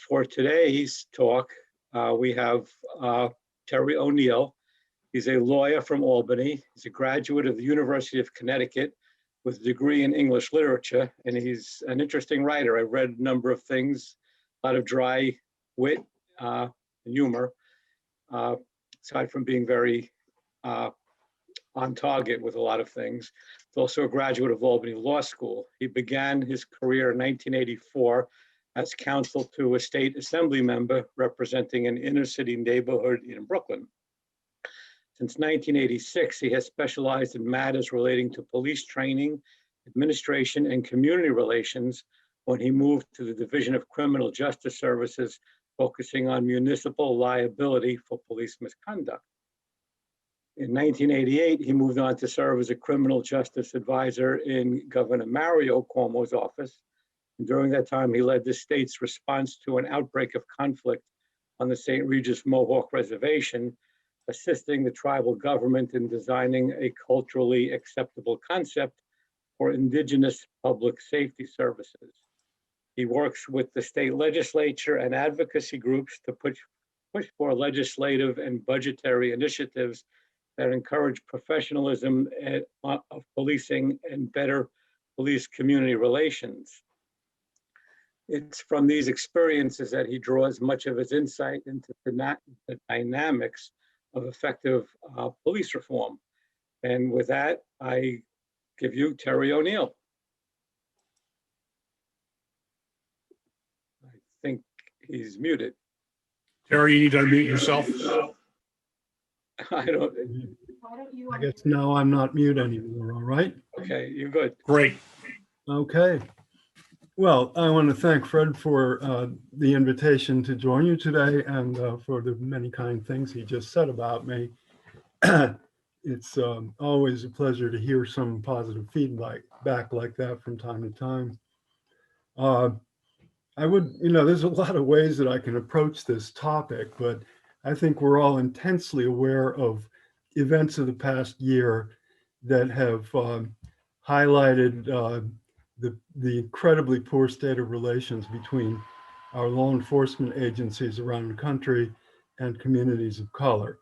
For today's talk, we have Terry O'Neill. He's a lawyer from Albany. He's a graduate of the University of Connecticut with a degree in English literature, and he's an interesting writer. I've read a number of things, a lot of dry wit and humor, aside from being very on target with a lot of things. He's also a graduate of Albany Law School. He began his career in 1984 as counsel to a state assembly member representing an inner city neighborhood in Brooklyn. Since 1986, he has specialized in matters relating to police training, administration, and community relations when he moved to the Division of Criminal Justice Services, focusing on municipal liability for police misconduct. In 1988, he moved on to serve as a criminal justice advisor in Governor Mario Cuomo's office. And during that time, he led the state's response to an outbreak of conflict on the St. Regis Mohawk Reservation, assisting the tribal government in designing a culturally acceptable concept for indigenous public safety services. He works with the state legislature and advocacy groups to push for legislative and budgetary initiatives that encourage professionalism of policing and better police community relations. It's from these experiences that he draws much of his insight into the dynamics of effective police reform. And with that, I give you Terry O'Neill. I think he's muted. Terry, you need to unmute yourself. I don't. I guess now I'm not mute anymore, all right? Okay, you're good. Great. Okay. Well, I want to thank Fred for the invitation to join you today and for the many kind things he just said about me. It's always a pleasure to hear some positive feedback like that from time to time. I would, there's a lot of ways that I can approach this topic, but I think we're all intensely aware of events of the past year that have highlighted the incredibly poor state of relations between our law enforcement agencies around the country and communities of color.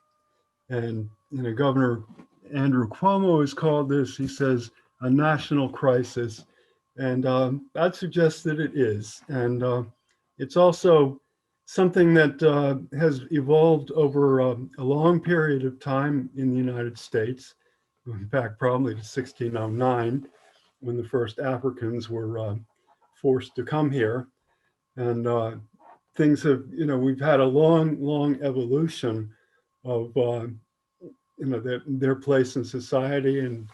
And Governor Andrew Cuomo has called this, he says, a national crisis. And I'd suggest that it is. And it's also something that has evolved over a long period of time in the United States, in fact, probably to 1609, when the first Africans were forced to come here. And things have, we've had a long evolution of, their place in society and,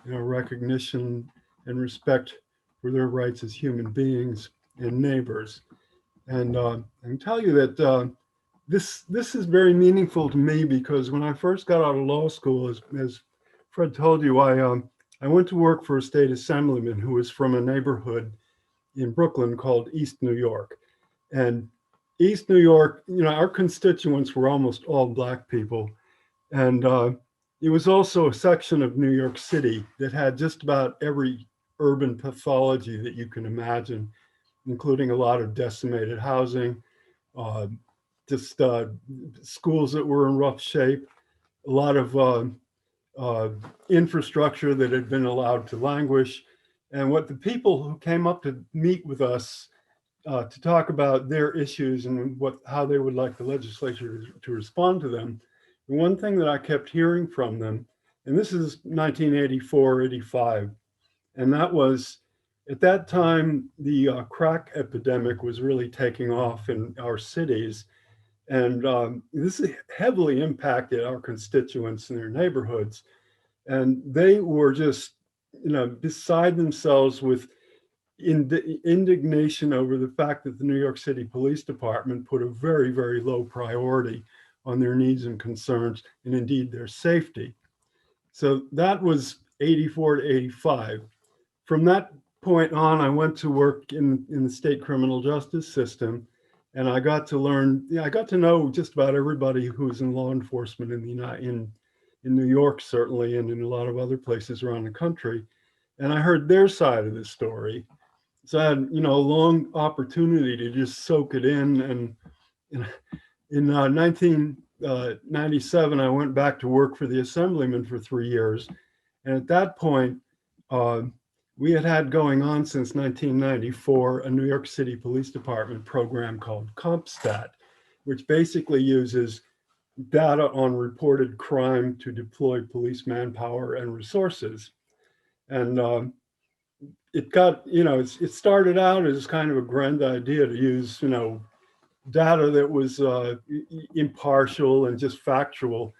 recognition and respect for their rights as human beings and neighbors. And I can tell you that this is very meaningful to me because when I first got out of law school, as Fred told you, I went to work for a state assemblyman who was from a neighborhood in Brooklyn called East New York. And East New York, our constituents were almost all Black people. And it was also a section of New York City that had just about every urban pathology that you can imagine, including a lot of decimated housing, schools that were in rough shape, a lot of infrastructure that had been allowed to languish. And what the people who came up to meet with us to talk about their issues and how they would like the legislature to respond to them, the one thing that I kept hearing from them, and this is 1984, 85, and that was, at that time, the crack epidemic was really taking off in our cities. And this heavily impacted our constituents in their neighborhoods. And they were just, beside themselves with indignation over the fact that the New York City Police Department put a very, very low priority on their needs and concerns, and indeed their safety. So that was 84 to 85. From that point on, I went to work in the state criminal justice system. And I got to learn, I got to know just about everybody who's in law enforcement in New York, certainly, and in a lot of other places around the country. And I heard their side of the story. So I had, a long opportunity to just soak it in. And in 1997, I went back to work for the Assemblyman for 3 years. And at that point, uh, we had had going on since 1994 a New York City Police Department program called CompStat, which basically uses data on reported crime to deploy police manpower and resources. And it got, it started out as kind of a grand idea to use, data that was impartial and just factual.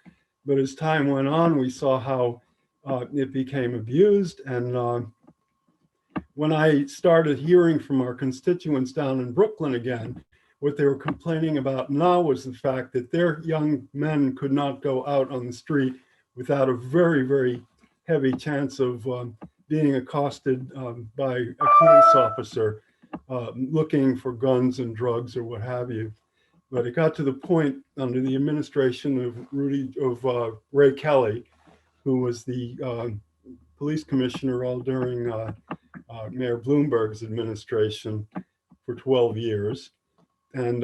But as time went on, we saw how it became abused. And when I started hearing from our constituents down in Brooklyn again, what they were complaining about now was the fact that their young men could not go out on the street without a very, very heavy chance of being accosted by a police officer looking for guns and drugs or what have you. But it got to the point under the administration of Ray Kelly, who was the police commissioner all during Mayor Bloomberg's administration for 12 years. And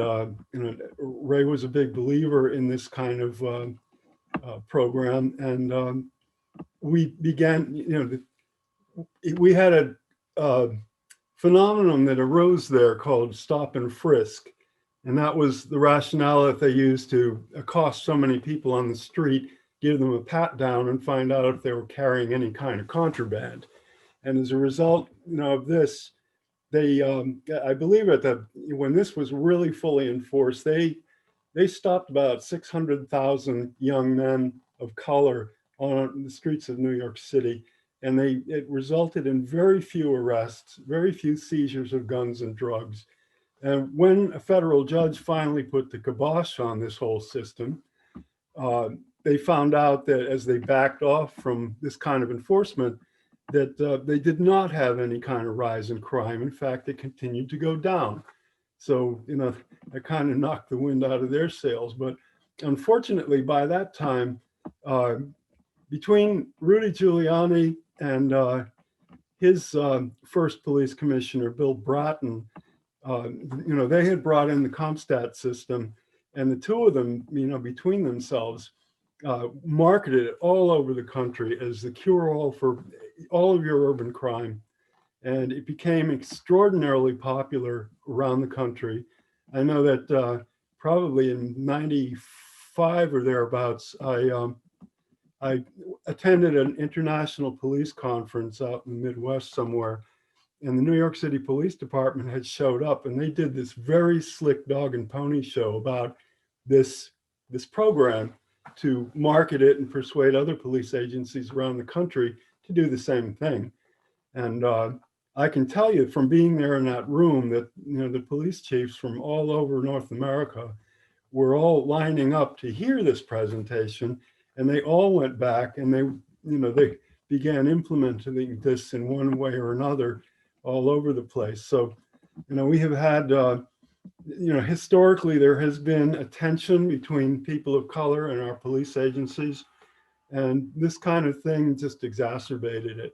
Ray was a big believer in this kind of program. And we began, we had a phenomenon that arose there called stop and frisk. And that was the rationale that they used to accost so many people on the street, give them a pat down and find out if they were carrying any kind of contraband. And as a result, of this, they, I believe when this was really fully enforced, they stopped about 600,000 young men of color on the streets of New York City. And it resulted in very few arrests, very few seizures of guns and drugs. And when a federal judge finally put the kibosh on this whole system, they found out that as they backed off from this kind of enforcement, that they did not have any kind of rise in crime. In fact, it continued to go down. So, that kind of knocked the wind out of their sails. But unfortunately, by that time, between Rudy Giuliani and his first police commissioner, Bill Bratton, they had brought in the CompStat system, and the two of them, between themselves, marketed it all over the country as the cure-all for all of your urban crime. And it became extraordinarily popular around the country. I know that probably in 95 or thereabouts, I attended an international police conference out in the Midwest somewhere, and the New York City Police Department had showed up, and they did this very slick dog and pony show about this program to market it and persuade other police agencies around the country to do the same thing. And I can tell you from being there in that room that the police chiefs from all over North America were all lining up to hear this presentation, and they all went back and they began implementing this in one way or another all over the place. So, we have had, historically there has been a tension between people of color and our police agencies, and this kind of thing just exacerbated it.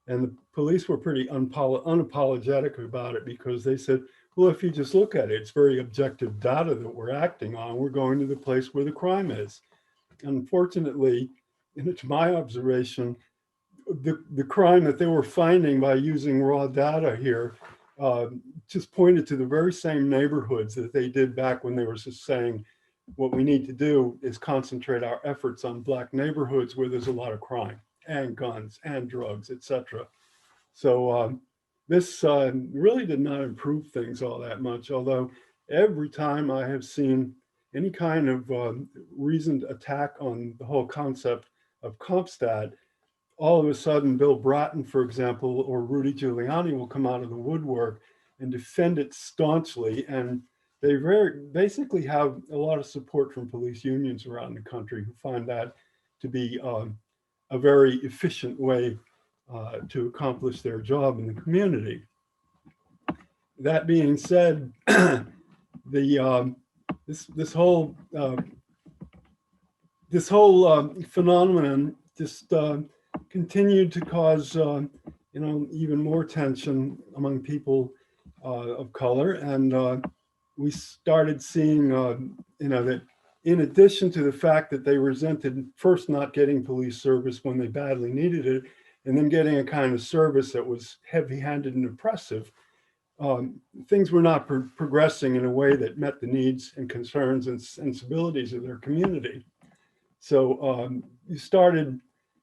And the police were pretty unapologetic about it, because they said, well, if you just look at it, it's very objective data that we're acting on. We're going to the place where the crime is. Unfortunately, to my observation, the crime that they were finding by using raw data here just pointed to the very same neighborhoods that they did back when they were just saying, what we need to do is concentrate our efforts on Black neighborhoods where there's a lot of crime and guns and drugs, etc. So this really did not improve things all that much, although every time I have seen any kind of reasoned attack on the whole concept of CompStat, all of a sudden Bill Bratton, for example, or Rudy Giuliani will come out of the woodwork and defend it staunchly. And they basically have a lot of support from police unions around the country who find that to be a very efficient way to accomplish their job in the community. That being said, this whole phenomenon just continued to cause even more tension among people of color. And we started seeing, that in addition to the fact that they resented first not getting police service when they badly needed it, and then getting a kind of service that was heavy-handed and oppressive, things were not progressing in a way that met the needs and concerns and sensibilities of their community. So you started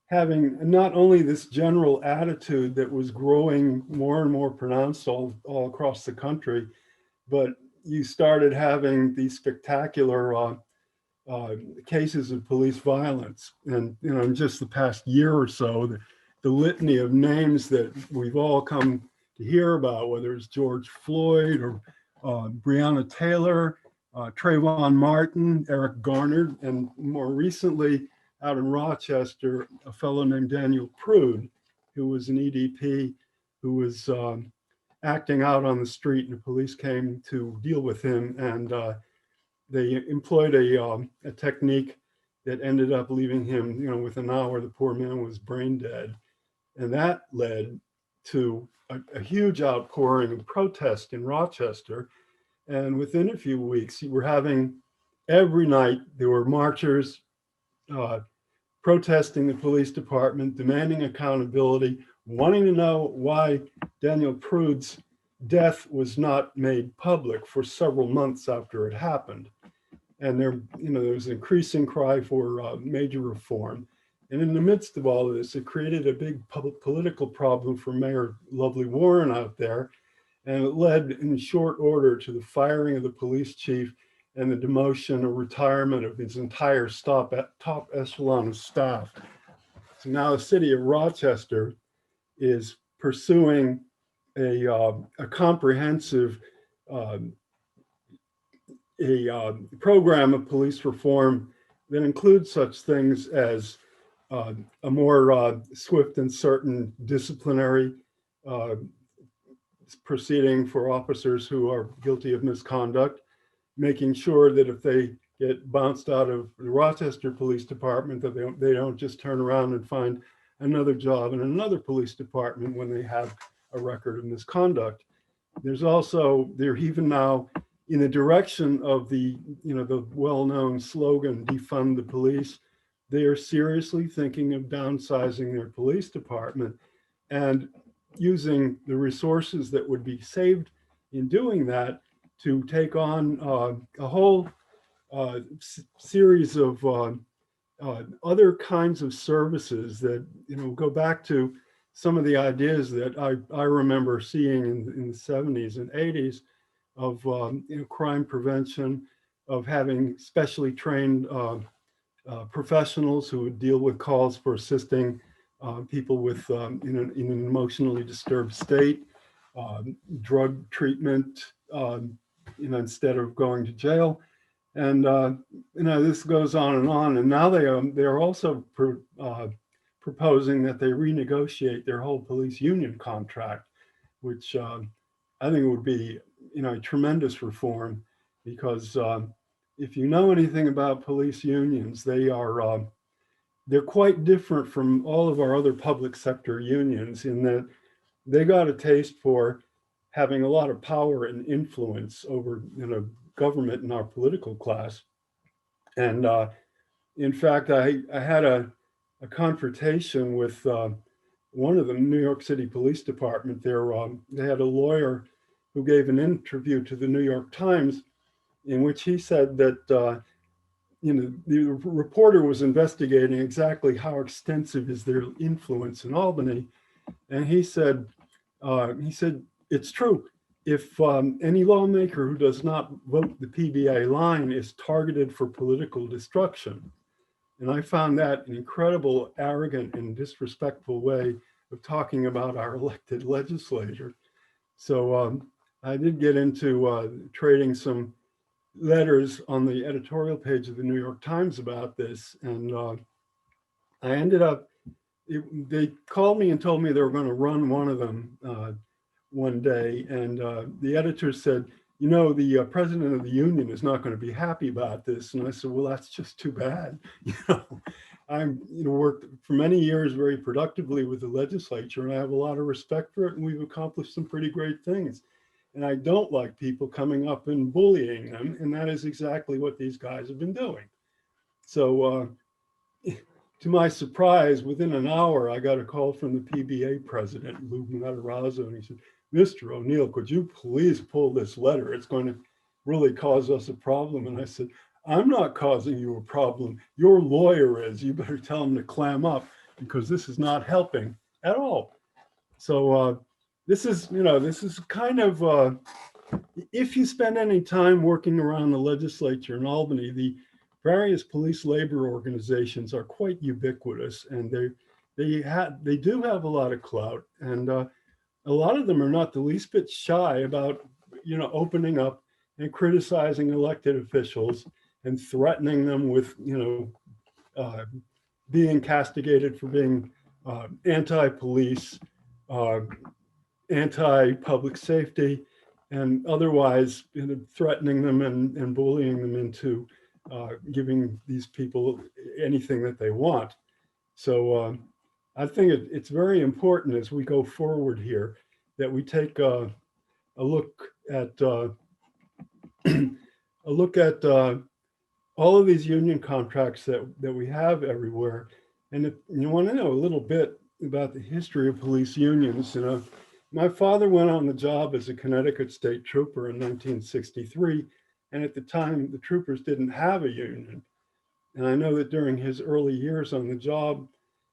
having not only this general attitude that was growing more and more pronounced all across the country, but you started having these spectacular cases of police violence. And in just the past year or so, the litany of names that we've all come to hear about, whether it's George Floyd or Breonna Taylor, Trayvon Martin, Eric Garner, and more recently out in Rochester, a fellow named Daniel Prude, who was an EDP who was acting out on the street, and the police came to deal with him, and they employed a technique that ended up leaving him, within an hour, the poor man was brain dead. And that led to a huge outpouring of protest in Rochester. And within a few weeks, you were having every night, there were marchers protesting the police department, demanding accountability, wanting to know why Daniel Prude's death was not made public for several months after it happened. And there was an increasing cry for major reform. And in the midst of all of this, it created a big political problem for Mayor Lovely Warren out there. And it led in short order to the firing of the police chief and the demotion or retirement of his entire top echelon of staff. So now the city of Rochester is pursuing a comprehensive program of police reform that includes such things as a more swift and certain disciplinary proceeding for officers who are guilty of misconduct, making sure that if they get bounced out of the Rochester Police Department, that they don't just turn around and find another job in another police department when they have a record of misconduct. They're even now in the direction of the well-known slogan, defund the police. They are seriously thinking of downsizing their police department and using the resources that would be saved in doing that to take on a whole series of other kinds of services that go back to some of the ideas that I remember seeing in the 70s and 80s of crime prevention, of having specially trained professionals who would deal with calls for assisting people with in an emotionally disturbed state, drug treatment, instead of going to jail. And this goes on. And now they're also proposing that they renegotiate their whole police union contract, which I think would be a tremendous reform, because if you know anything about police unions, they're quite different from all of our other public sector unions in that they got a taste for having a lot of power and influence over government and our political class. And in fact, I had a confrontation with one of the New York City Police Department. They had a lawyer who gave an interview to the New York Times in which he said that the reporter was investigating exactly how extensive is their influence in Albany, and he said it's true. If any lawmaker who does not vote the PBA line is targeted for political destruction. And I found that an incredible, arrogant, and disrespectful way of talking about our elected legislature. So I did get into trading some letters on the editorial page of the New York Times about this. And I ended up, they called me and told me they were going to run one of them one day. And the editor said, the president of the union is not going to be happy about this. And I said, well, that's just too bad, I'm, worked for many years very productively with the legislature, and I have a lot of respect for it, and we've accomplished some pretty great things. And I don't like people coming up and bullying them, and that is exactly what these guys have been doing. So to my surprise, within an hour, I got a call from the PBA president, Lou Matarazzo, and he said, "Mr. O'Neill, could you please pull this letter? It's going to really cause us a problem." And I said, "I'm not causing you a problem. Your lawyer is. You better tell him to clam up, because this is not helping at all." So this is kind of, if you spend any time working around the legislature in Albany, the various police labor organizations are quite ubiquitous, and they do have a lot of clout, and a lot of them are not the least bit shy about opening up and criticizing elected officials and threatening them with being castigated for being anti-police, uh, anti-public safety, and otherwise threatening them and bullying them into giving these people anything that they want. So I think it's very important as we go forward here that we take a look at all of these union contracts that we have everywhere. And if you want to know a little bit about the history of police unions, my father went on the job as a Connecticut state trooper in 1963. And at the time, the troopers didn't have a union. And I know that during his early years on the job,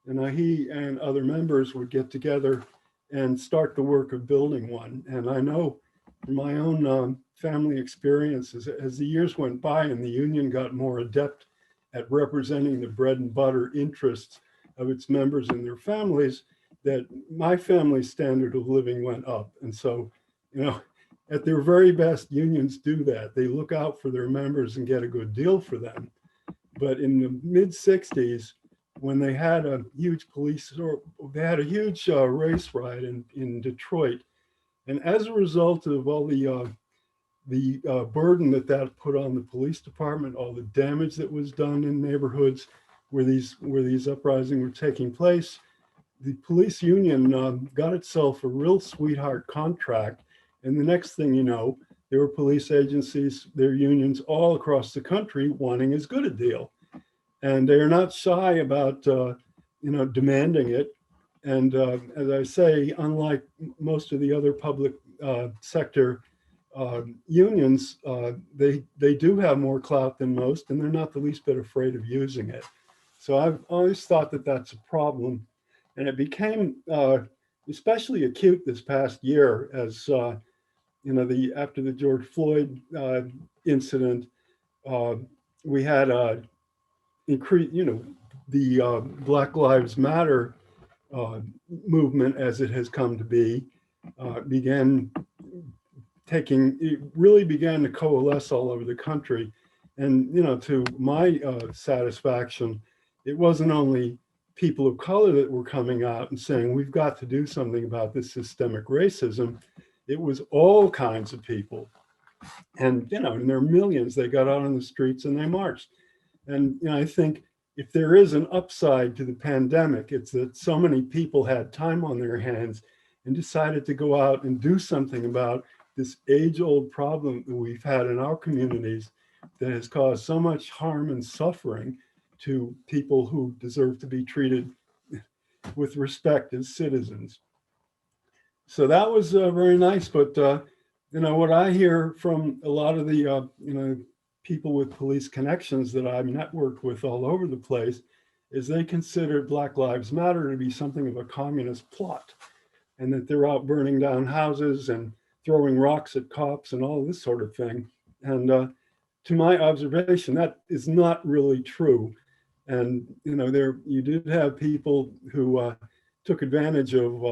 he and other members would get together and start the work of building one. And I know from my own family experiences, as the years went by and the union got more adept at representing the bread and butter interests of its members and their families, that my family's standard of living went up. And so, at their very best, unions do that. They look out for their members and get a good deal for them. But in the mid 60s, when they had a huge race riot in Detroit, and as a result of all the burden that put on the police department, all the damage that was done in neighborhoods where these uprisings were taking place, the police union got itself a real sweetheart contract. And the next thing you know, there were police agencies, their unions all across the country wanting as good a deal. And they're not shy about, demanding it. And as I say, unlike most of the other public sector unions, they do have more clout than most, and they're not the least bit afraid of using it. So I've always thought that that's a problem. And it became especially acute this past year as, after the George Floyd incident, we had the Black Lives Matter movement, as it has come to be, it really began to coalesce all over the country. And, to my satisfaction, it wasn't only people of color that were coming out and saying, we've got to do something about this systemic racism. It was all kinds of people. And, and there are millions, they got out on the streets and they marched. And, I think if there is an upside to the pandemic, it's that so many people had time on their hands and decided to go out and do something about this age-old problem that we've had in our communities that has caused so much harm and suffering to people who deserve to be treated with respect as citizens. So that was very nice. But, what I hear from a lot of the, people with police connections that I've networked with all over the place is they consider Black Lives Matter to be something of a communist plot, and that they're out burning down houses and throwing rocks at cops and all this sort of thing. And to my observation, that is not really true. And, you did have people who took advantage of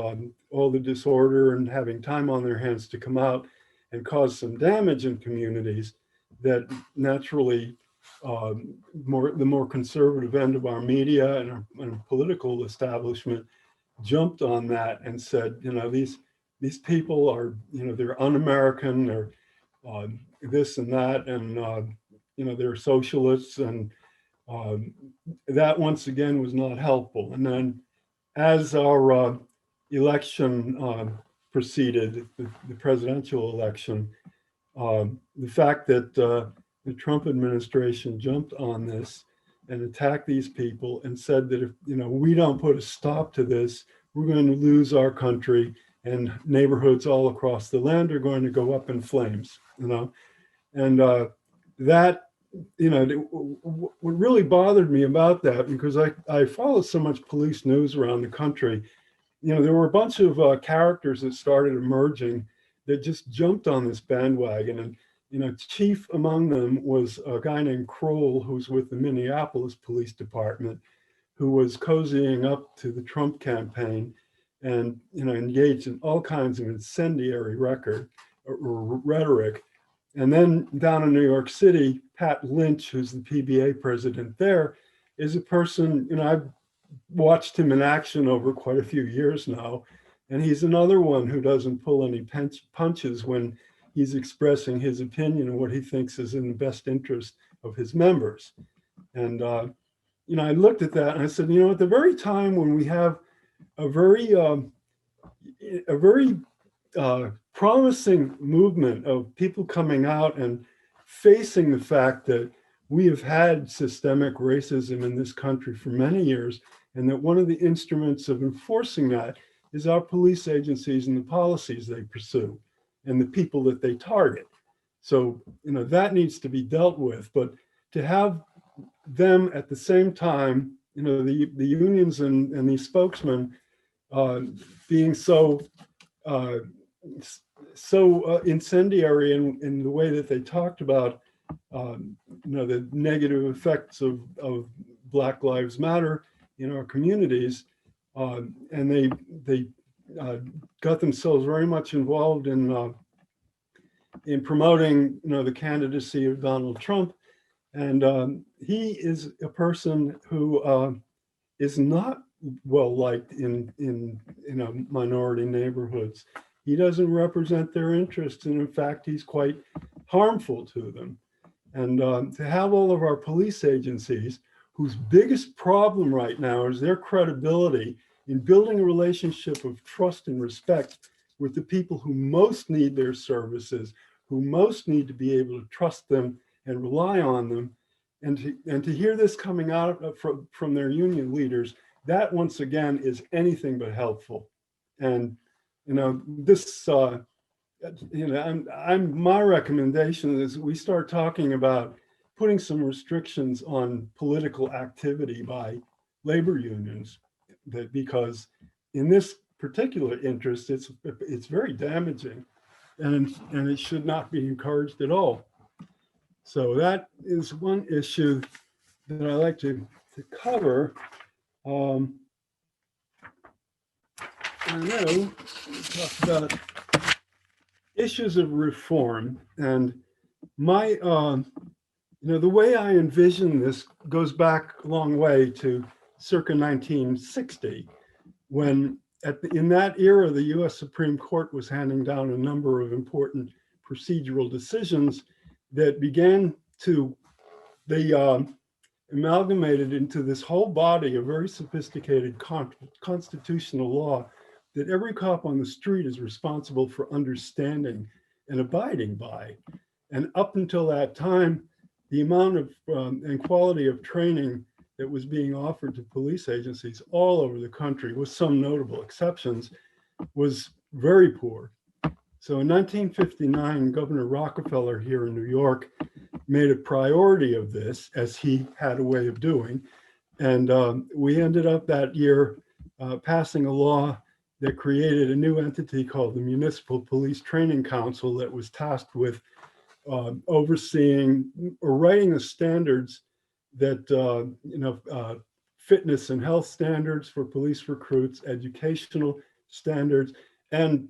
all the disorder and having time on their hands to come out and cause some damage in communities that naturally the more conservative end of our media and our political establishment jumped on that and said, these people are, they're un-American, they're this and that, and they're socialists, and Um, that once again was not helpful. And then as our election proceeded, the presidential election, the fact that the Trump administration jumped on this and attacked these people and said that if we don't put a stop to this, we're going to lose our country, and neighborhoods all across the land are going to go up in flames. And that what really bothered me about that, because I follow so much police news around the country, there were a bunch of characters that started emerging that just jumped on this bandwagon. And, chief among them was a guy named Kroll, who's with the Minneapolis Police Department, who was cozying up to the Trump campaign and, engaged in all kinds of incendiary or rhetoric. And then down in New York City, Pat Lynch, who's the PBA president there, is a person, I've watched him in action over quite a few years now. And he's another one who doesn't pull any punches when he's expressing his opinion and what he thinks is in the best interest of his members. And, I looked at that and I said, at the very time when we have a very promising movement of people coming out and facing the fact that we have had systemic racism in this country for many years, and that one of the instruments of enforcing that is our police agencies and the policies they pursue and the people that they target. So, that needs to be dealt with. But to have them at the same time, the unions and these spokesmen being so incendiary in the way that they talked about, the negative effects of Black Lives Matter in our communities, and they got themselves very much involved in promoting, the candidacy of Donald Trump, and he is a person who is not well liked in minority neighborhoods. He doesn't represent their interests, and in fact, he's quite harmful to them. And to have all of our police agencies, whose biggest problem right now is their credibility in building a relationship of trust and respect with the people who most need their services, who most need to be able to trust them and rely on them, and to hear this coming out from their union leaders, that once again is anything but helpful. And this my recommendation is we start talking about putting some restrictions on political activity by labor unions, because in this particular interest, it's very damaging, and it should not be encouraged at all. So that is one issue that I like to cover. I know we talked about issues of reform, and my the way I envision this goes back a long way to circa 1960, when in that era the US Supreme Court was handing down a number of important procedural decisions that began to amalgamated into this whole body of very sophisticated constitutional law that every cop on the street is responsible for understanding and abiding by. And up until that time, the amount of and quality of training that was being offered to police agencies all over the country, with some notable exceptions, was very poor. So in 1959, Governor Rockefeller here in New York made a priority of this, as he had a way of doing. And we ended up that year passing a law that created a new entity called the Municipal Police Training Council that was tasked with overseeing or writing the standards that, fitness and health standards for police recruits, educational standards, and,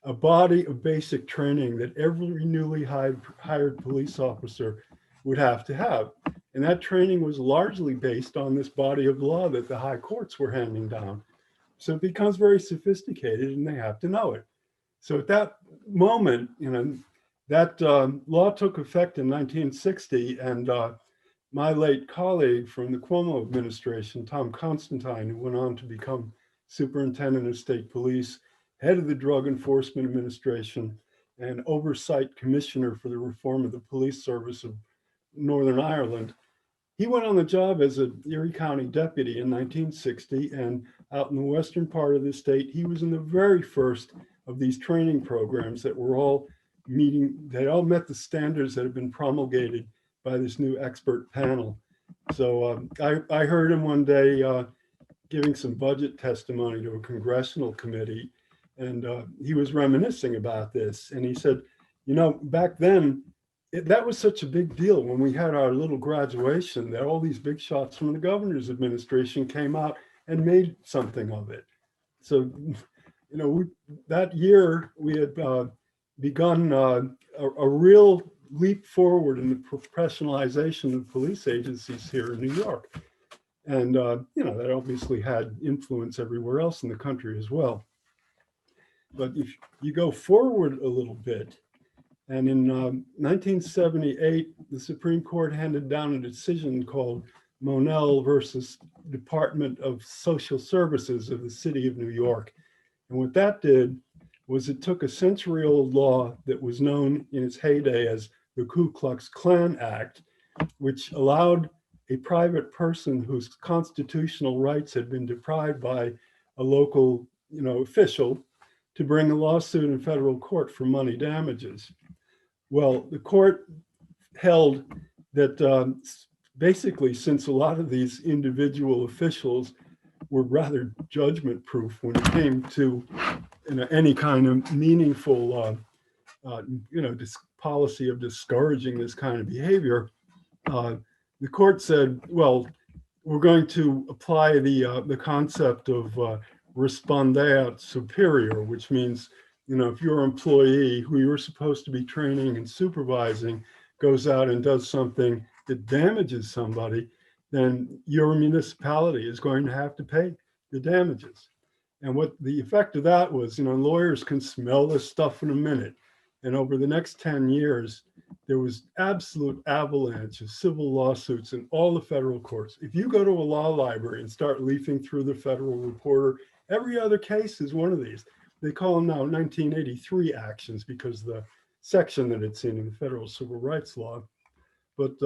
a body of basic training that every newly hired police officer would have to have. And that training was largely based on this body of law that the high courts were handing down. So it becomes very sophisticated, and they have to know it. So at that moment, that law took effect in 1960, and my late colleague from the Cuomo administration, Tom Constantine, who went on to become superintendent of state police, head of the Drug Enforcement Administration, and oversight commissioner for the reform of the police service of Northern Ireland. He went on the job as a Erie County deputy in 1960, and out in the western part of the state, he was in the very first of these training programs that were all they all met the standards that have been promulgated by this new expert panel. So I heard him one day giving some budget testimony to a congressional committee, and he was reminiscing about this. And he said, you know, back then, that was such a big deal when we had our little graduation that all these big shots from the governor's administration came out and made something of it. So, you know, that year we had begun a real leap forward in the professionalization of police agencies here in New York. And, you know, that obviously had influence everywhere else in the country as well. But if you go forward a little bit, and in 1978, the Supreme Court handed down a decision called Monell versus Department of Social Services of the City of New York. And what that did was it took a century-old law that was known in its heyday as the Ku Klux Klan Act, which allowed a private person whose constitutional rights had been deprived by a local, you know, official to bring a lawsuit in federal court for money damages. Well, the court held that basically, since a lot of these individual officials were rather judgment proof when it came to, you know, any kind of meaningful, you know, policy of discouraging this kind of behavior, the court said, well, we're going to apply the concept of respondeat superior, which means, you know, if your employee who you're supposed to be training and supervising goes out and does something that damages somebody, then your municipality is going to have to pay the damages. And what the effect of that was, you know, lawyers can smell this stuff in a minute. And over the next 10 years, there was absolute avalanche of civil lawsuits in all the federal courts. If you go to a law library and start leafing through the Federal Reporter, every other case is one of these. They call them now 1983 actions because the section that it's in the federal civil rights law. But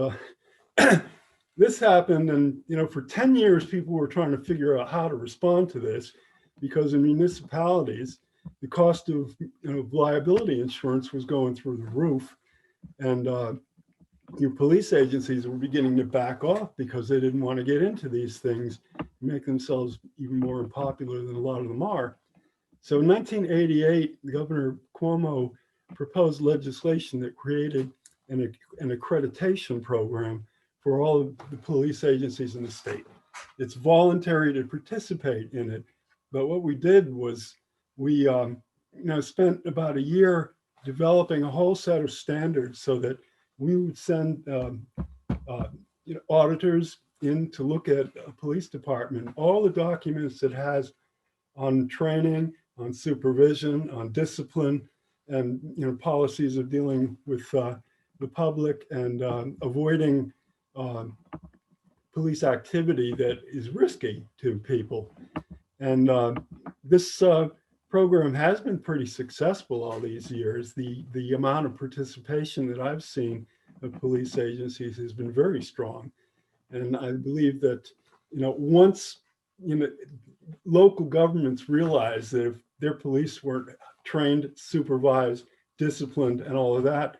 this happened, and, you know, for 10 years, people were trying to figure out how to respond to this, because in municipalities, the cost of, you know, liability insurance was going through the roof, and your police agencies were beginning to back off because they didn't want to get into these things, make themselves even more unpopular than a lot of them are. So in 1988, Governor Cuomo proposed legislation that created an accreditation program for all of the police agencies in the state. It's voluntary to participate in it, but what we did was we you know, spent about a year developing a whole set of standards so that we would send you know, auditors in to look at a police department, all the documents it has on training, on supervision, on discipline, and, you know, policies of dealing with the public and avoiding police activity that is risky to people. And this program has been pretty successful all these years. The amount of participation that I've seen of police agencies has been very strong. And I believe that, you know, once, you know, local governments realize that if their police weren't trained, supervised, disciplined, and all of that,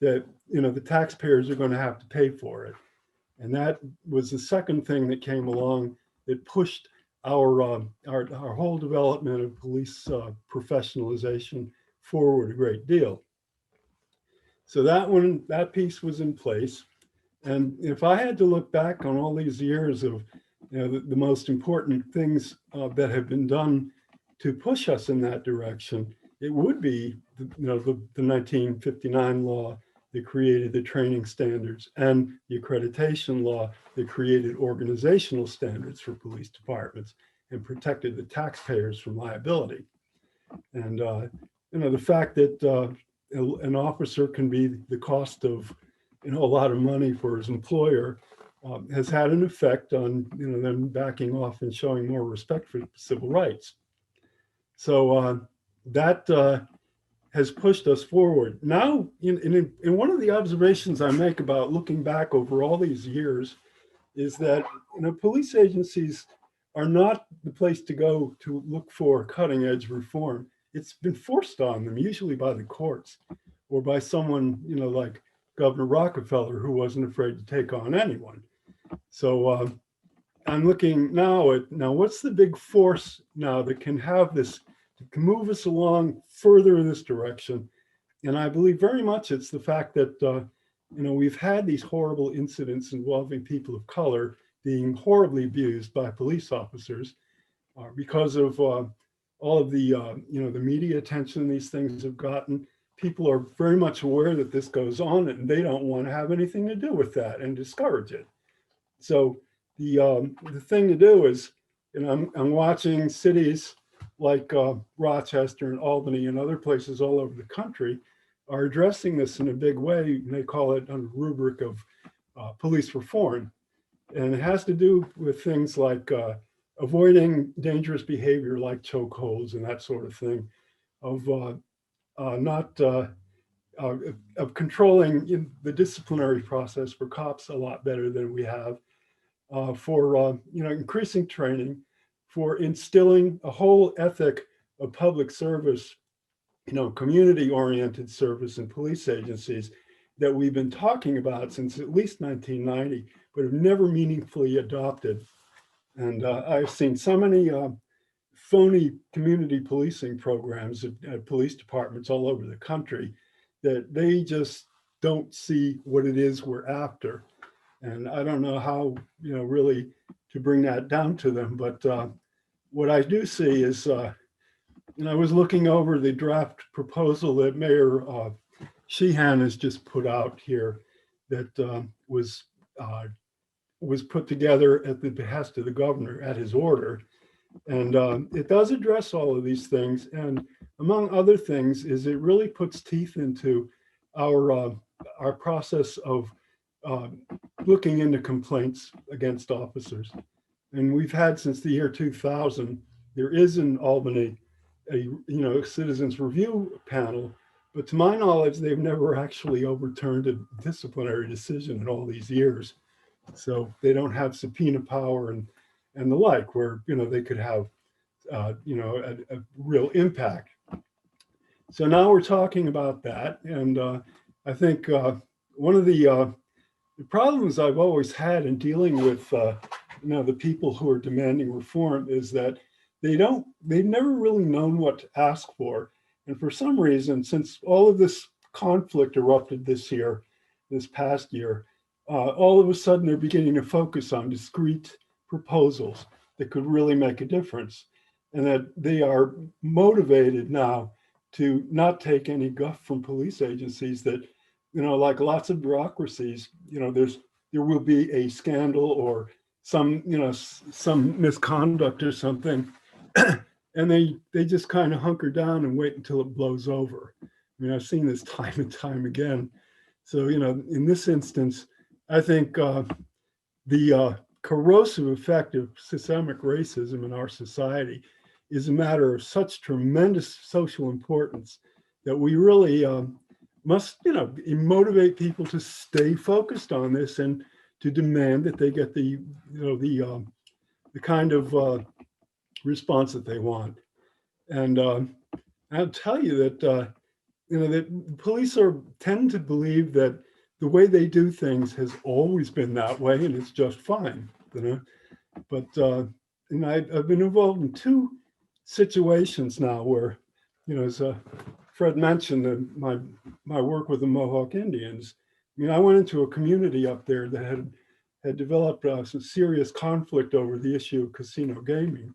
that, you know, the taxpayers are going to have to pay for it. And that was the second thing that came along that pushed our whole development of police professionalization forward a great deal. So that piece was in place. And if I had to look back on all these years of, you know, the most important things that have been done to push us in that direction, it would be, you know, the 1959 law that created the training standards and the accreditation law that created organizational standards for police departments and protected the taxpayers from liability. And, you know, the fact that an officer can be the cost of, you know, a lot of money for his employer has had an effect on them backing off and showing more respect for civil rights. So that has pushed us forward. Now, in one of the observations I make about looking back over all these years is that police agencies are not the place to go to look for cutting edge reform. It's been forced on them, usually by the courts or by someone like Governor Rockefeller, who wasn't afraid to take on anyone. So I'm looking now at what's the big force now that can have this, can move us along further in this direction. And I believe very much it's the fact that we've had these horrible incidents involving people of color being horribly abused by police officers because of all of the the media attention these things have gotten. People are very much aware that this goes on, and they don't want to have anything to do with that and discourage it. So the thing to do is, I'm watching cities like Rochester and Albany and other places all over the country are addressing this in a big way. And they call it under the rubric of police reform. And it has to do with things like avoiding dangerous behavior like chokeholds and that sort of thing, of not of controlling the disciplinary process for cops a lot better than we have, for increasing training, for instilling a whole ethic of public service, community-oriented service in police agencies that we've been talking about since at least 1990, but have never meaningfully adopted. And I've seen so many phony community policing programs at police departments all over the country that they just don't see what it is we're after. And I don't know how, really to bring that down to them. But what I do see is, I was looking over the draft proposal that Mayor Sheehan has just put out here that was put together at the behest of the governor at his order. And it does address all of these things. And among other things is it really puts teeth into our process of looking into complaints against officers. And we've had since the year 2000, there is in Albany a citizens review panel, but to my knowledge, they've never actually overturned a disciplinary decision in all these years. So they don't have subpoena power and the like, where they could have a real impact. So now we're talking about that, and I think one of the problems I've always had in dealing with the people who are demanding reform is that they've never really known what to ask for. And for some reason, since all of this conflict erupted this past year, all of a sudden they're beginning to focus on discrete proposals that could really make a difference. And that they are motivated now to not take any guff from police agencies that, like lots of bureaucracies, there will be a scandal or some misconduct or something. And they just kind of hunker down and wait until it blows over. I mean, I've seen this time and time again. So, in this instance, I think the corrosive effect of systemic racism in our society is a matter of such tremendous social importance that we really must, motivate people to stay focused on this and to demand that they get the kind of response that they want. And I'll tell you that that police tend to believe that the way they do things has always been that way, and it's just fine. But I've been involved in two situations now where, as Fred mentioned, my work with the Mohawk Indians. I mean, I went into a community up there that had developed some serious conflict over the issue of casino gaming.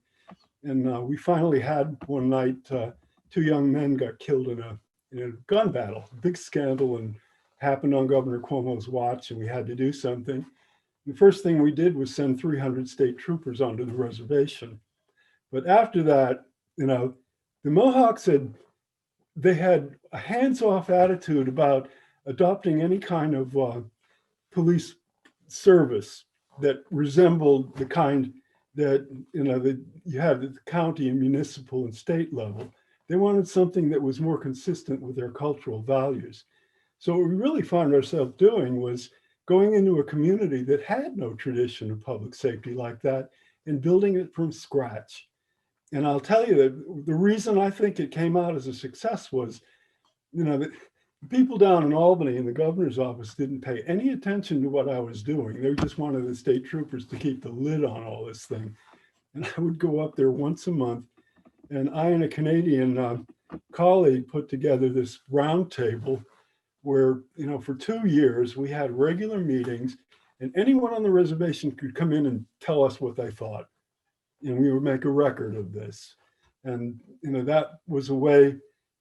And we finally had one night, two young men got killed in a gun battle, big scandal, and happened on Governor Cuomo's watch, and we had to do something. The first thing we did was send 300 state troopers onto the reservation. But after that, the Mohawks they had a hands-off attitude about adopting any kind of police service that resembled the kind that, that you had at the county and municipal and state level. They wanted something that was more consistent with their cultural values. So what we really found ourselves doing was going into a community that had no tradition of public safety like that and building it from scratch. And I'll tell you that the reason I think it came out as a success was, the people down in Albany in the governor's office didn't pay any attention to what I was doing. They just wanted the state troopers to keep the lid on all this thing. And I would go up there once a month, and I and a Canadian colleague put together this round table where, for 2 years we had regular meetings, and anyone on the reservation could come in and tell us what they thought. And we would make a record of this. And, that was a way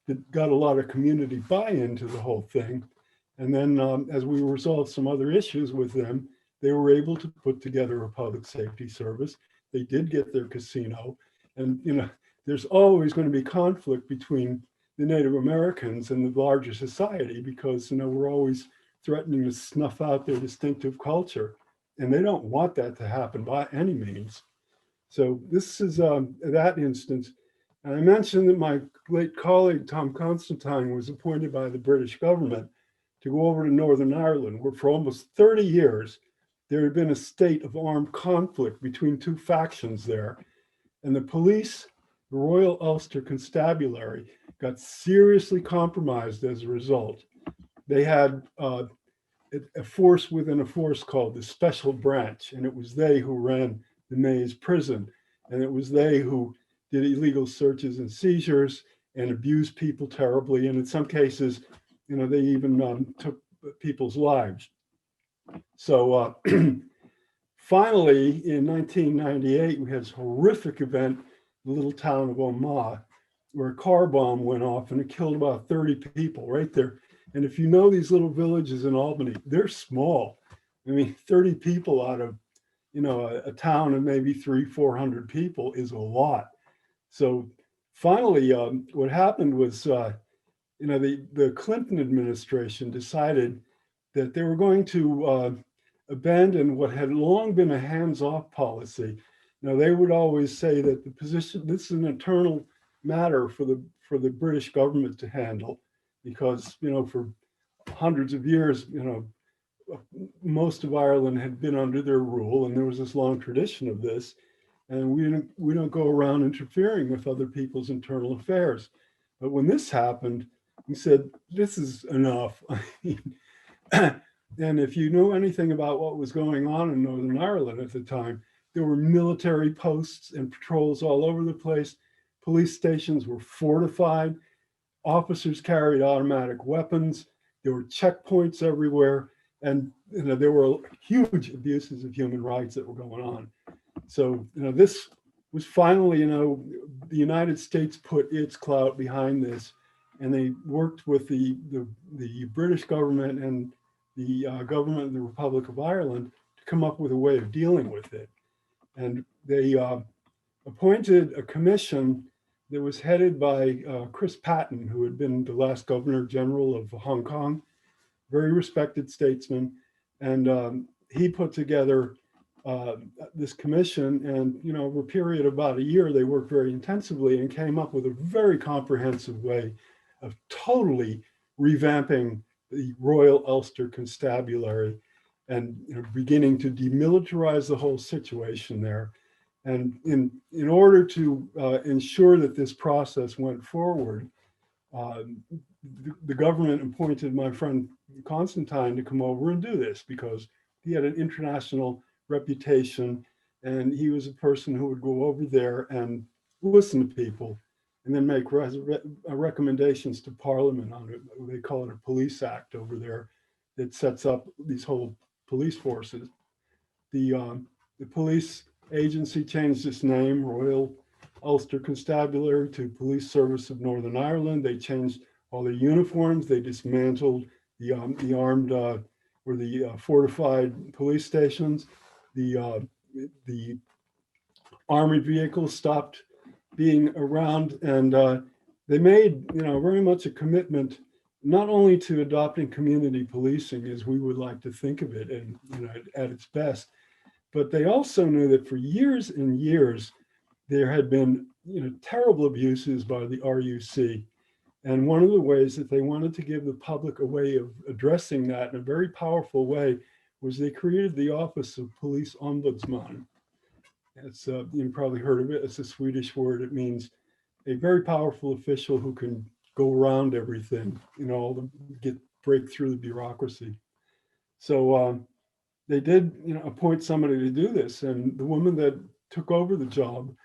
that got a lot of community buy-in to the whole thing. And then as we resolved some other issues with them, they were able to put together a public safety service. They did get their casino. And, there's always going to be conflict between the Native Americans and the larger society because, we're always threatening to snuff out their distinctive culture. And they don't want that to happen by any means. So this is that instance. And I mentioned that my late colleague, Tom Constantine, was appointed by the British government to go over to Northern Ireland, where for almost 30 years, there had been a state of armed conflict between two factions there. And the police, the Royal Ulster Constabulary, got seriously compromised as a result. They had a force within a force called the Special Branch, and it was they who ran the Maze prison. And it was they who did illegal searches and seizures and abused people terribly. And in some cases, they even took people's lives. So finally, in 1998, we had this horrific event in the little town of Omagh, where a car bomb went off and it killed about 30 people right there. And if you know these little villages in Albany, they're small. 30 people out of, a town of maybe 300-400 people is a lot. So finally, what happened was, the Clinton administration decided that they were going to abandon what had long been a hands-off policy. They would always say that this is an internal matter for the British government to handle, because for hundreds of years, most of Ireland had been under their rule, and there was this long tradition of this. And we don't go around interfering with other people's internal affairs. But when this happened, we said, this is enough. And if you know anything about what was going on in Northern Ireland at the time, there were military posts and patrols all over the place. Police stations were fortified. Officers carried automatic weapons. There were checkpoints everywhere. And there were huge abuses of human rights that were going on. So, this was finally, the United States put its clout behind this, and they worked with the British government and the government of the Republic of Ireland to come up with a way of dealing with it. And they appointed a commission that was headed by Chris Patton, who had been the last Governor General of Hong Kong, very respected statesman. And he put together this commission, and over a period of about a year, they worked very intensively and came up with a very comprehensive way of totally revamping the Royal Ulster Constabulary and beginning to demilitarize the whole situation there. And in order to ensure that this process went forward, the government appointed my friend Constantine to come over and do this, because he had an international reputation, and he was a person who would go over there and listen to people and then make recommendations to Parliament on it. They call it a police act over there that sets up these whole police forces. The police agency changed its name, Royal Ulster Constabulary, to Police Service of Northern Ireland. They changed all their uniforms. They dismantled the armed or the fortified police stations. The armored vehicles stopped being around, and they made very much a commitment not only to adopting community policing as we would like to think of it, and at its best, But they also knew that for years and years, there had been, terrible abuses by the RUC. And one of the ways that they wanted to give the public a way of addressing that in a very powerful way was they created the Office of Police Ombudsman. It's, you've probably heard of it. It's a Swedish word. It means a very powerful official who can go around everything, break through the bureaucracy. So they did, appoint somebody to do this. And the woman that took over the job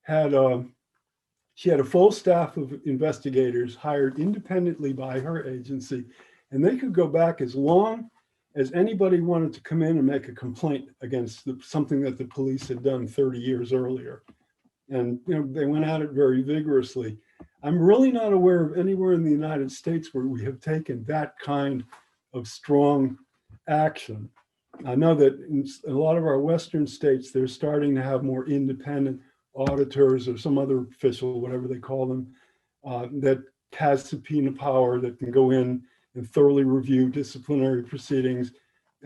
had she had a full staff of investigators hired independently by her agency, and they could go back as long as anybody wanted to come in and make a complaint against something that the police had done 30 years earlier. And they went at it very vigorously. I'm really not aware of anywhere in the United States where we have taken that kind of strong action. I know that in a lot of our Western states, they're starting to have more independent auditors or some other official, whatever they call them, that has subpoena power that can go in and thoroughly review disciplinary proceedings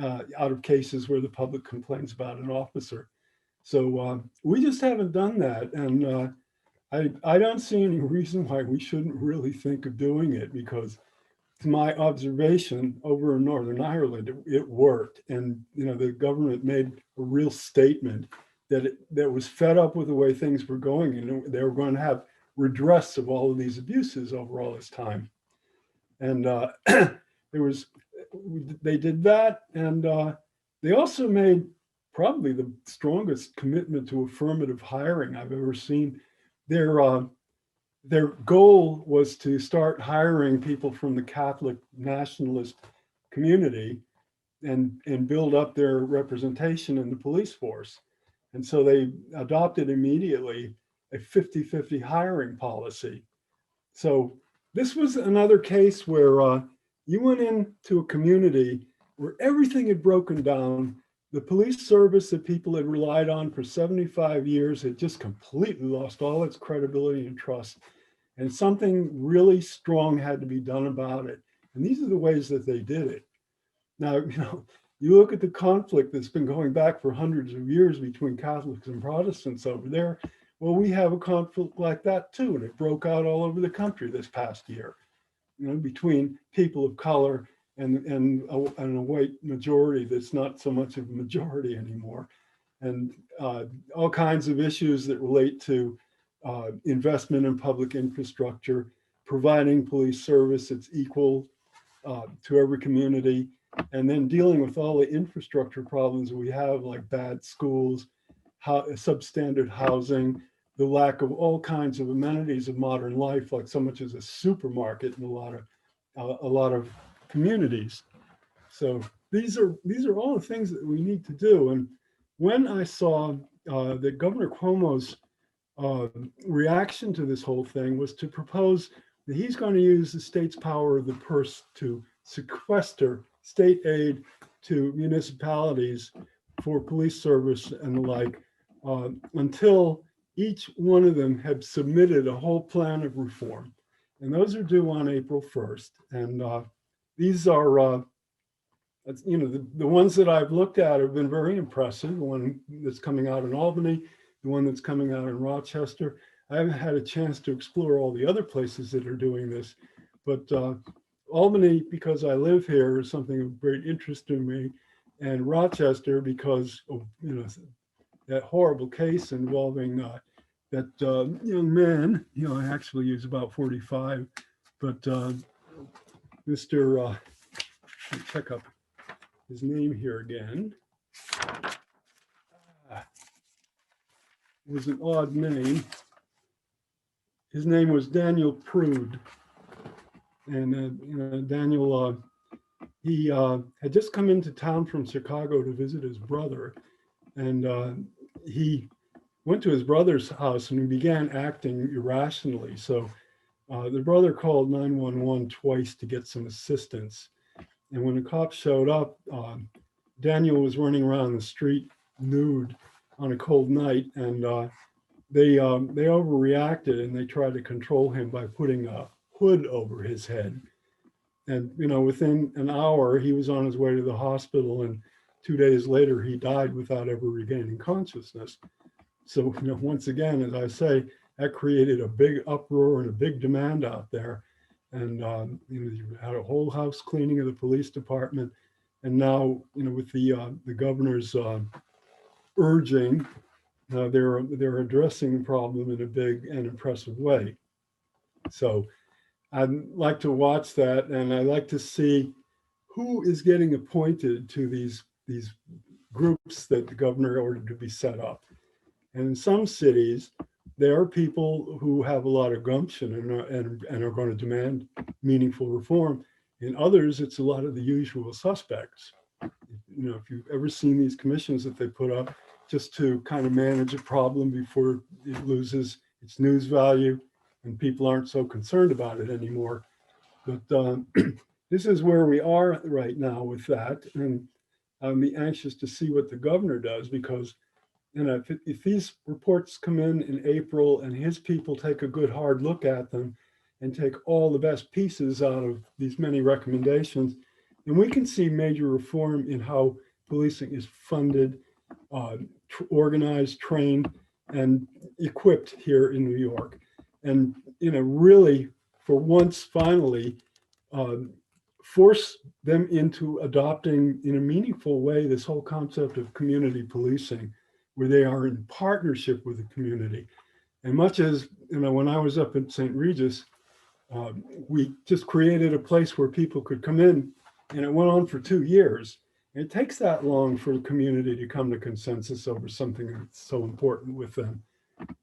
out of cases where the public complains about an officer. So we just haven't done that. And I don't see any reason why we shouldn't really think of doing it, because to my observation over in Northern Ireland, it worked. And the government made a real statement that was fed up with the way things were going, and they were going to have redress of all of these abuses over all this time. And they did that, and they also made probably the strongest commitment to affirmative hiring I've ever seen. Their goal was to start hiring people from the Catholic nationalist community and build up their representation in the police force. And so they adopted immediately a 50-50 hiring policy. So this was another case where you went into a community where everything had broken down. The police service that people had relied on for 75 years had just completely lost all its credibility and trust. And something really strong had to be done about it. And these are the ways that they did it. Now, you look at the conflict that's been going back for hundreds of years between Catholics and Protestants over there. Well, we have a conflict like that too, and it broke out all over the country this past year, between people of color and a white majority that's not so much of a majority anymore, and all kinds of issues that relate to investment in public infrastructure, providing police service that's equal to every community, and then dealing with all the infrastructure problems we have, like bad schools, substandard housing, the lack of all kinds of amenities of modern life, like so much as a supermarket in a lot of communities. So these are all the things that we need to do. And when I saw that Governor Cuomo's reaction to this whole thing was to propose that he's going to use the state's power of the purse to sequester state aid to municipalities for police service and the like, until each one of them had submitted a whole plan of reform. And those are due on April 1st. And these are, the ones that I've looked at have been very impressive. The one that's coming out in Albany, the one that's coming out in Rochester. I haven't had a chance to explore all the other places that are doing this, but Albany, because I live here, is something of great interest to me, and Rochester because of that horrible case involving that young man. Actually he was about 45, but Mr. Check up his name here again. It was an odd name. His name was Daniel Prude. And Daniel, he had just come into town from Chicago to visit his brother. And he went to his brother's house and he began acting irrationally. So the brother called 911 twice to get some assistance. And when the cops showed up, Daniel was running around the street nude on a cold night, and they overreacted and they tried to control him by putting a hood over his head. And within an hour, he was on his way to the hospital and 2 days later, he died without ever regaining consciousness. So, once again, as I say, that created a big uproar and a big demand out there. And, you had a whole house cleaning of the police department. And now, with the governor's urging, they're addressing the problem in a big and impressive way. So I'd like to watch that, and I like to see who is getting appointed to these groups that the governor ordered to be set up. And in some cities, there are people who have a lot of gumption and are going to demand meaningful reform. In others, it's a lot of the usual suspects. If you've ever seen these commissions that they put up just to kind of manage a problem before it loses its news value and people aren't so concerned about it anymore. But this is where we are right now with that. And I'll be anxious to see what the governor does, because if these reports come in April and his people take a good hard look at them and take all the best pieces out of these many recommendations, then we can see major reform in how policing is funded, organized, trained, and equipped here in New York. And, really, for once, finally, force them into adopting in a meaningful way this whole concept of community policing, where they are in partnership with the community. And much as, when I was up at St. Regis, we just created a place where people could come in, and it went on for 2 years. And it takes that long for the community to come to consensus over something that's so important with them.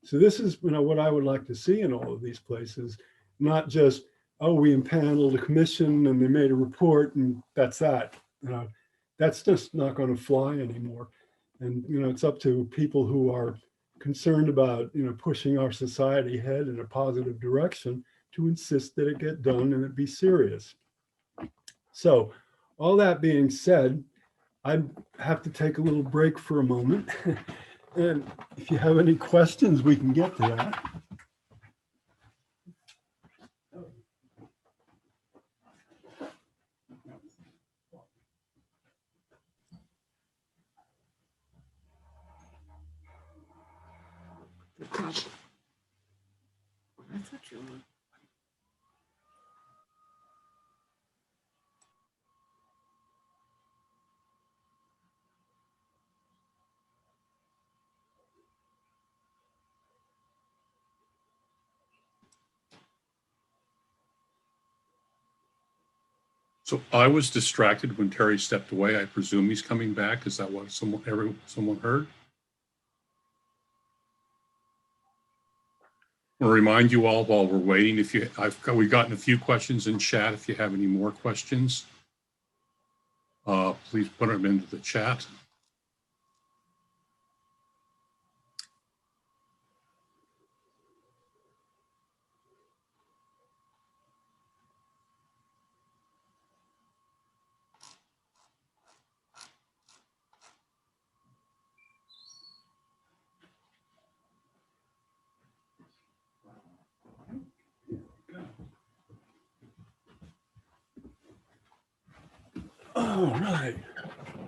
So this is, what I would like to see in all of these places, not just, oh, we impaneled a commission and they made a report and that's that. That's just not going to fly anymore. And, it's up to people who are concerned about, pushing our society ahead in a positive direction to insist that it get done and it be serious. So all that being said, I have to take a little break for a moment. And if you have any questions, we can get to that. I thought you were. So I was distracted when Terry stepped away. I presume he's coming back. Is that what someone heard? I'll remind you all while we're waiting, we've gotten a few questions in chat. If you have any more questions, please put them into the chat. All right.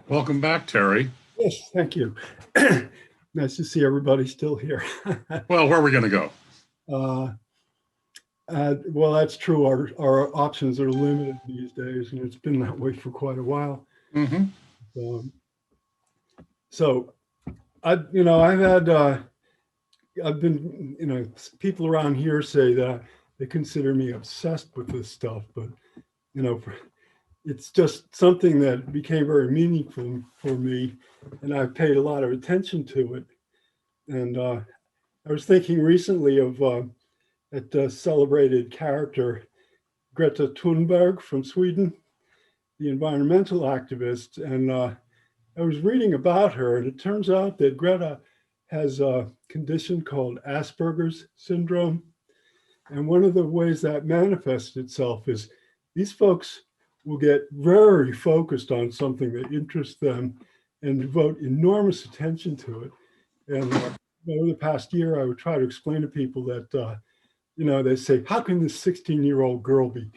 Welcome back, Terry. Yes, thank you. Nice to see everybody still here. Well, where are we going to go? Well, that's true. Our options are limited these days, and it's been that way for quite a while. Mm-hmm. So I've been, people around here say that they consider me obsessed with this stuff, but, it's just something that became very meaningful for me, and I've paid a lot of attention to it. And I was thinking recently of that celebrated character, Greta Thunberg from Sweden, the environmental activist. And I was reading about her, and it turns out that Greta has a condition called Asperger's syndrome. And one of the ways that manifests itself is these folks will get very focused on something that interests them and devote enormous attention to it. And over the past year, I would try to explain to people that, they say, how can this 16-year-old girl be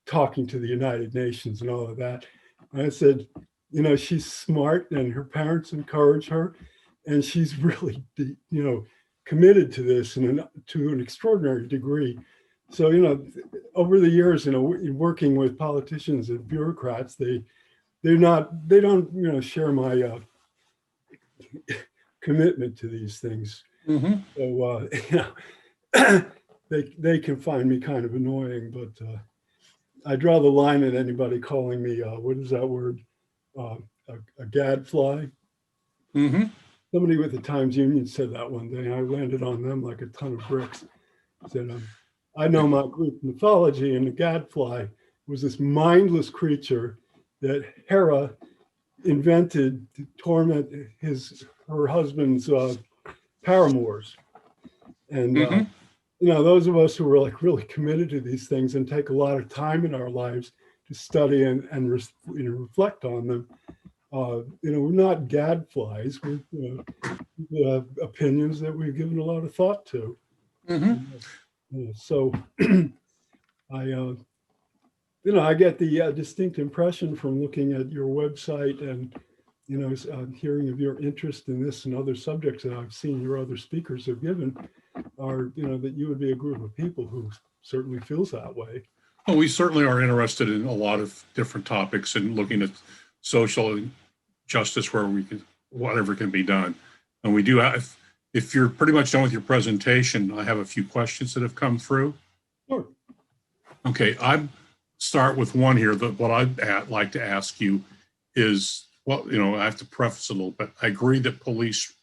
talking to the United Nations and all of that? And I said, you know, she's smart and her parents encourage her, and she's really, you know, committed to this and to an extraordinary degree. So, you know, over the years, you know, working with politicians and bureaucrats, they don't, you know, share my commitment to these things. Mhm. So, you know, they can find me kind of annoying, but I draw the line at anybody calling me, what is that word? Uh, a gadfly. Mhm. Somebody with the Times Union said that one day. I landed on them like a ton of bricks. Said, I know my Greek mythology, and the gadfly was this mindless creature that Hera invented to torment her husband's paramours. And Mhm. you know, those of us who are like really committed to these things and take a lot of time in our lives to study and you know, reflect on them, you know, we're not gadflies. We're, you know, we have opinions that we've given a lot of thought to. Mhm. So you know, I get the distinct impression from looking at your website and, you know, hearing of your interest in this and other subjects that I've seen your other speakers have given are, you know, that you would be a group of people who certainly feels that way. Well, we certainly are interested in a lot of different topics and looking at social justice where we can, whatever can be done. And we do have, if you're pretty much done with your presentation, I have a few questions that have come through. Sure. Okay, I start with one here that what I'd like to ask you is, well, you know, I have to preface a little bit. I agree that police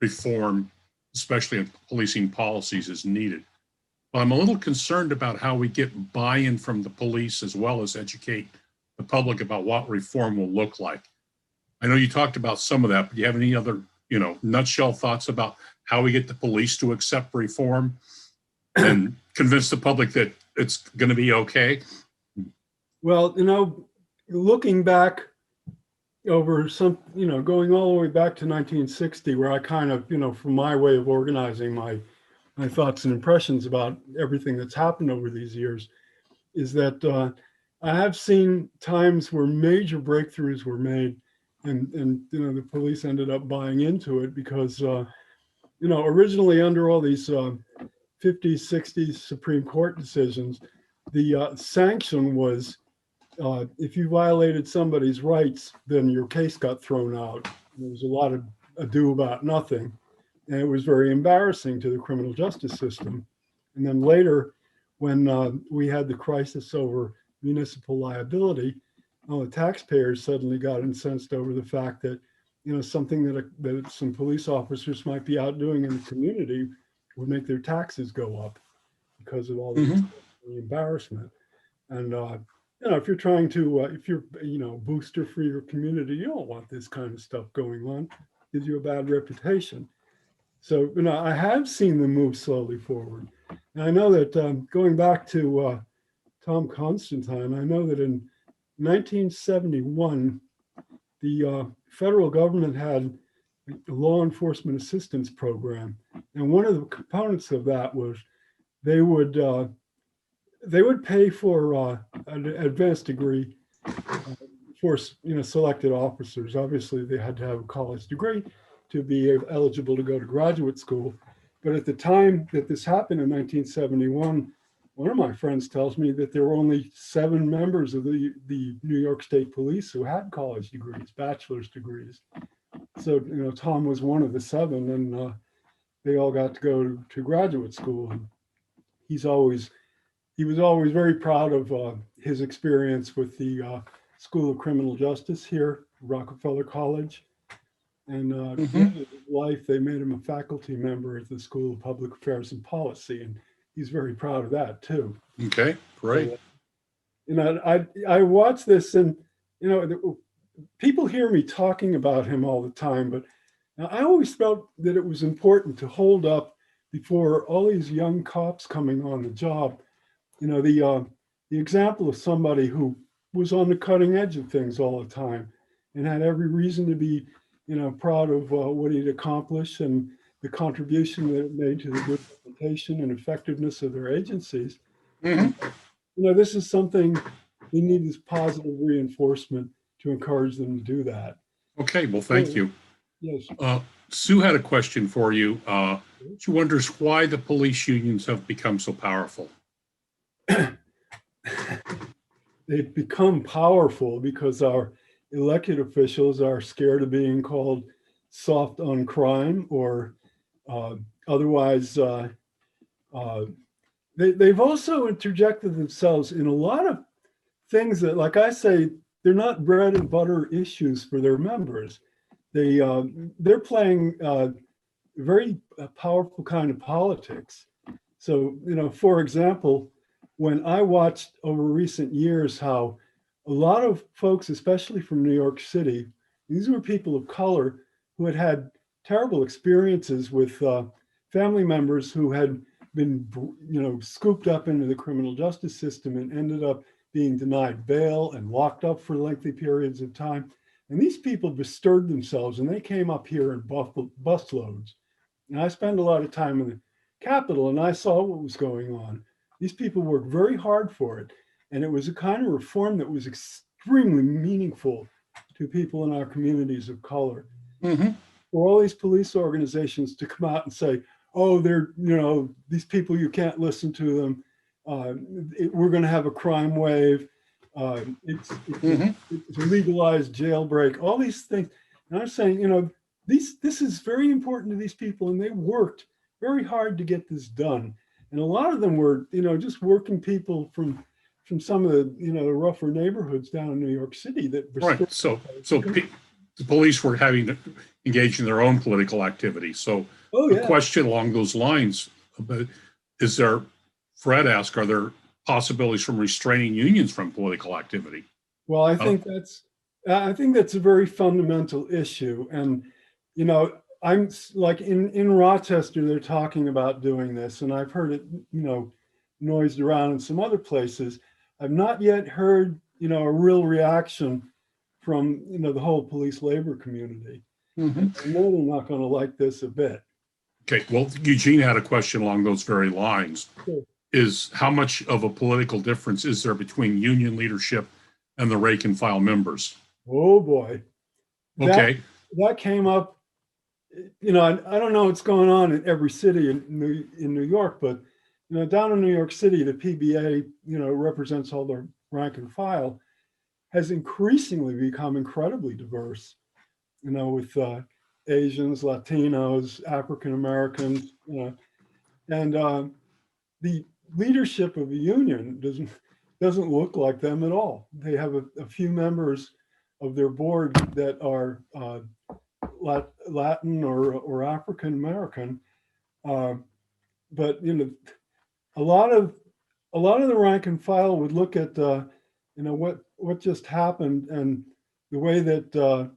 reform, especially in policing policies, is needed. But I'm a little concerned about how we get buy-in from the police as well as educate the public about what reform will look like. I know you talked about some of that, but do you have any other, you know, nutshell thoughts about how we get the police to accept reform and convince the public that it's going to be okay? Well, you know, looking back over some, you know, going all the way back to 1960, where I kind of, you know, from my way of organizing my thoughts and impressions about everything that's happened over these years, is that I have seen times where major breakthroughs were made, and you know, the police ended up buying into it because you know, originally under all these 50s, 60s Supreme Court decisions, the sanction was if you violated somebody's rights, then your case got thrown out. There was a lot of ado about nothing, and it was very embarrassing to the criminal justice system. And then later, when we had the crisis over municipal liability, the taxpayers suddenly got incensed over the fact that, you know, something that some police officers might be out doing in the community would make their taxes go up because of all the embarrassment. And you know, if you're trying to, if you're, you know, booster for your community, you don't want this kind of stuff going on. It gives you a bad reputation. So, you know, I have seen them move slowly forward. And I know that going back to Tom Constantine, I know that in 1971, the federal government had a law enforcement assistance program. And one of the components of that was they would uh, they would pay for an advanced degree for, you know, selected officers. Obviously, they had to have a college degree to be eligible to go to graduate school. But at the time that this happened in 1971, one of my friends tells me that there were only 7 members of the New York State Police who had college degrees, bachelor's degrees. So, you know, Tom was one of the 7, and they all got to go to graduate school. And he's always he was always very proud of his experience with the School of Criminal Justice here, Rockefeller College. And at the end of his life, they made him a faculty member at the School of Public Affairs and Policy. And he's very proud of that, too. Okay, great. So, you know, I watch this, and, you know, people hear me talking about him all the time, but I always felt that it was important to hold up before all these young cops coming on the job, you know, the example of somebody who was on the cutting edge of things all the time and had every reason to be, you know, proud of what he'd accomplished and the contribution that it made to the good reputation and effectiveness of their agencies. Mm-hmm. You know, this is something we need, this positive reinforcement to encourage them to do that. Okay, well, thank you. Yes. Sue had a question for you. She wonders why the police unions have become so powerful. They've become powerful because our elected officials are scared of being called soft on crime or otherwise. They've also interjected themselves in a lot of things that, like I say, they're not bread and butter issues for their members. They're playing very powerful kind of politics. So, for example, when I watched over recent years how a lot of folks, especially from New York City, these were people of color who had had terrible experiences with family members who had been, scooped up into the criminal justice system and ended up being denied bail and locked up for lengthy periods of time. And these people bestirred themselves and they came up here in busloads. And I spent a lot of time in the Capitol and I saw what was going on. These people worked very hard for it. And it was a kind of reform that was extremely meaningful to people in our communities of color. Mm-hmm. For all these police organizations to come out and say, oh, they're, these people, you can't listen to them. We're going to have a crime wave. It's a legalized jailbreak, all these things. And I'm saying, this is very important to these people, and they worked very hard to get this done. And a lot of them were, just working people from some of the, the rougher neighborhoods down in New York City that were right. So the police were having to engage in their own political activity. So a question along those lines, is there, Fred asked, are there possibilities from restraining unions from political activity? Well, I think that's a very fundamental issue. And, I'm like in Rochester, they're talking about doing this, and I've heard it, noised around in some other places. I've not yet heard, a real reaction from, the whole police labor community. Mm-hmm. I know they're not going to like this a bit. Okay, well, Eugene had a question along those very lines. Sure. Is how much of a political difference is there between union leadership and the rank and file members? Oh boy. Okay. That came up, I don't know what's going on in every city in New York, but, down in New York City, the PBA, represents all the rank and file, has increasingly become incredibly diverse, with Asians, Latinos, African Americans, and the leadership of the union doesn't look like them at all. They have a few members of their board that are Latin or African American, but a lot of the rank and file would look at what just happened and the way that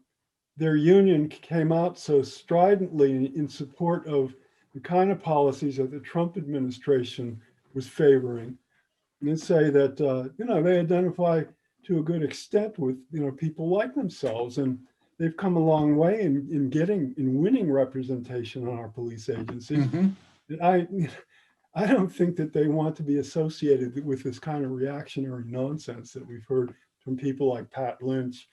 their union came out so stridently in support of the kind of policies that the Trump administration was favoring, and say that they identify to a good extent with people like themselves, and they've come a long way in winning representation on our police agencies. Mm-hmm. I don't think that they want to be associated with this kind of reactionary nonsense that we've heard from people like Pat Lynch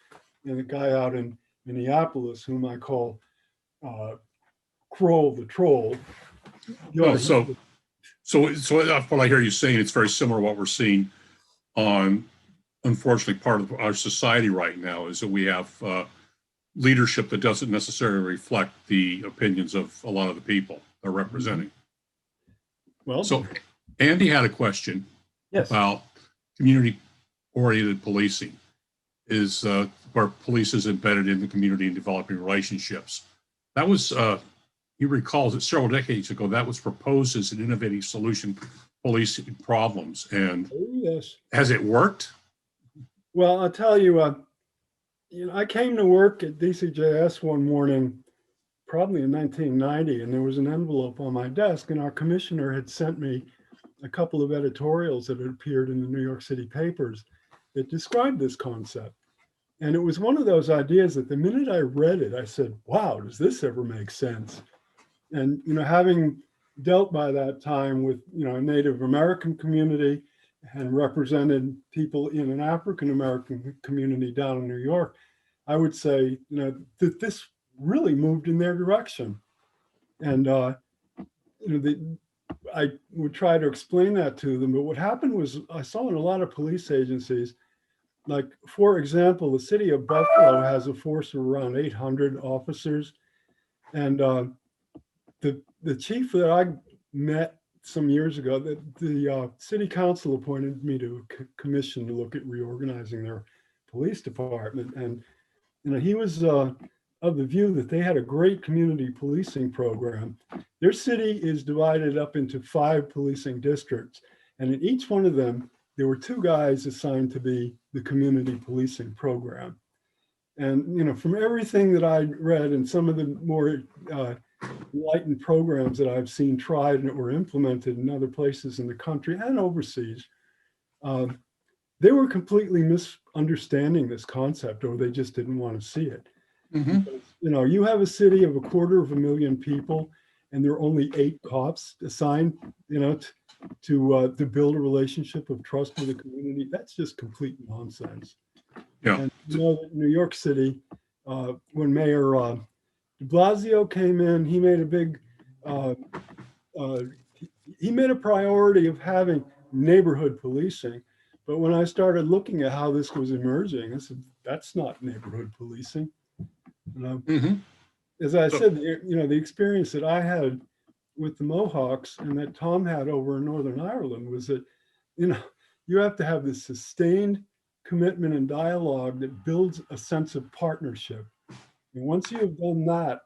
and the guy out in Minneapolis, whom I call Kroll the Troll. So what I hear you saying, it's very similar to what we're seeing on, unfortunately, part of our society right now, is that we have leadership that doesn't necessarily reflect the opinions of a lot of the people they're representing. Well, so Andy had a question about community-oriented policing, is where police is embedded in the community and developing relationships. That was, you recall that several decades ago, that was proposed as an innovative solution for policing problems. And has it worked? Well, I'll tell you, I came to work at DCJS one morning, probably in 1990, and there was an envelope on my desk, and our commissioner had sent me a couple of editorials that had appeared in the New York City papers that described this concept. And it was one of those ideas that the minute I read it, I said, wow, does this ever make sense? And, having dealt by that time with, a Native American community and represented people in an African American community down in New York, I would say, that this really moved in their direction. And, I would try to explain that to them. But what happened was I saw in a lot of police agencies, like, for example, the city of Buffalo has a force of around 800 officers. And the chief that I met some years ago, the city council appointed me to a commission to look at reorganizing their police department. And he was of the view that they had a great community policing program. Their city is divided up into 5 policing districts, and in each one of them, there were 2 guys assigned to be the community policing program. And from everything that I read and some of the more enlightened programs that I've seen tried and were implemented in other places in the country and overseas, they were completely misunderstanding this concept, or they just didn't want to see it. Mhm. Because, you have a city of 250,000 people, and there are only 8 cops assigned, to build a relationship of trust with the community. That's just complete nonsense. Yeah. And New York City, when Mayor de Blasio came in, he made a big, he made a priority of having neighborhood policing. But when I started looking at how this was emerging, I said, that's not neighborhood policing. Mhm. As I So- said, the experience that I had with the Mohawks and that Tom had over in Northern Ireland was that, you have to have this sustained commitment and dialogue that builds a sense of partnership. And once you have done that,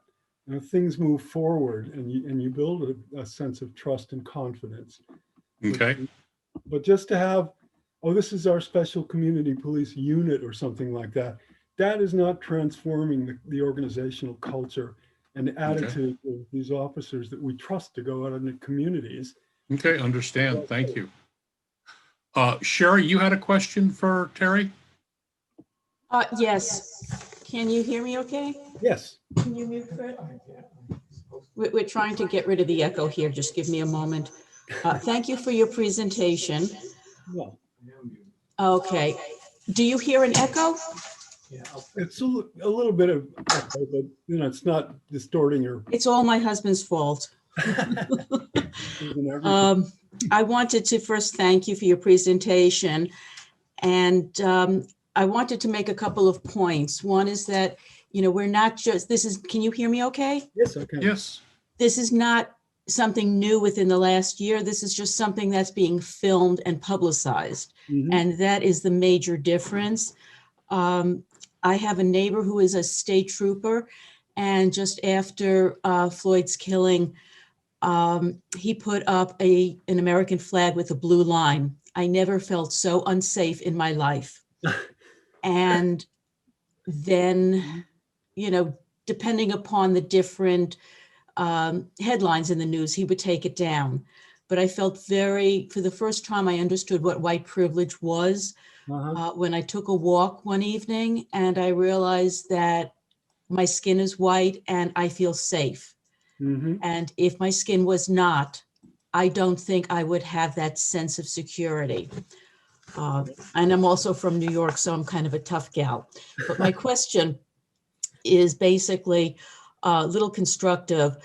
things move forward, and you build a sense of trust and confidence. Okay. But just to have, oh, this is our special community police unit or something like that, that is not transforming the organizational culture and the attitude of these officers that we trust to go out in the communities. Okay, understand. Thank you. Sherry, you had a question for Terry? Yes. Can you hear me okay? Yes. Can you mute Fred? We're trying to get rid of the echo here. Just give me a moment. Thank you for your presentation. Well, Okay. Do you hear an echo? it's a little bit of echo, but it's not distorting your. It's all my husband's fault. Everything. I wanted to first thank you for your presentation. And I wanted to make a couple of points. One is that, we're not just, can you hear me okay? Yes, okay. Yes. This is not something new within the last year. This is just something that's being filmed and publicized. Mhm. And that is the major difference. I have a neighbor who is a state trooper, and just after Floyd's killing, he put up an American flag with a blue line. I never felt so unsafe in my life. And then, depending upon the different headlines in the news, he would take it down. But I felt for the first time, I understood what white privilege was when I took a walk one evening, and I realized that my skin is white and I feel safe. Mhm. And if my skin was not, I don't think I would have that sense of security. And I'm also from New York, so I'm kind of a tough gal. But my question is basically a little constructive.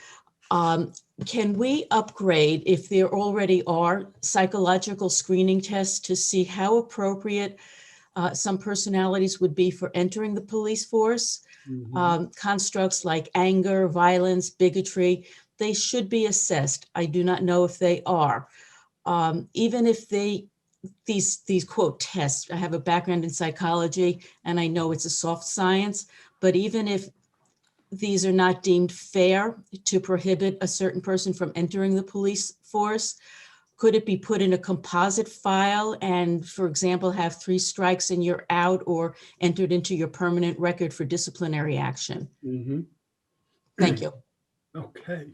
Can we upgrade, if there already are psychological screening tests, to see how appropriate some personalities would be for entering the police force? Mhm. Constructs like anger, violence, bigotry, they should be assessed. I do not know if they are. Even if these quote tests, I have a background in psychology and I know it's a soft science, but even if these are not deemed fair to prohibit a certain person from entering the police force, could it be put in a composite file and, for example, have 3 strikes and you're out, or entered into your permanent record for disciplinary action? Mhm. Thank you. Okay.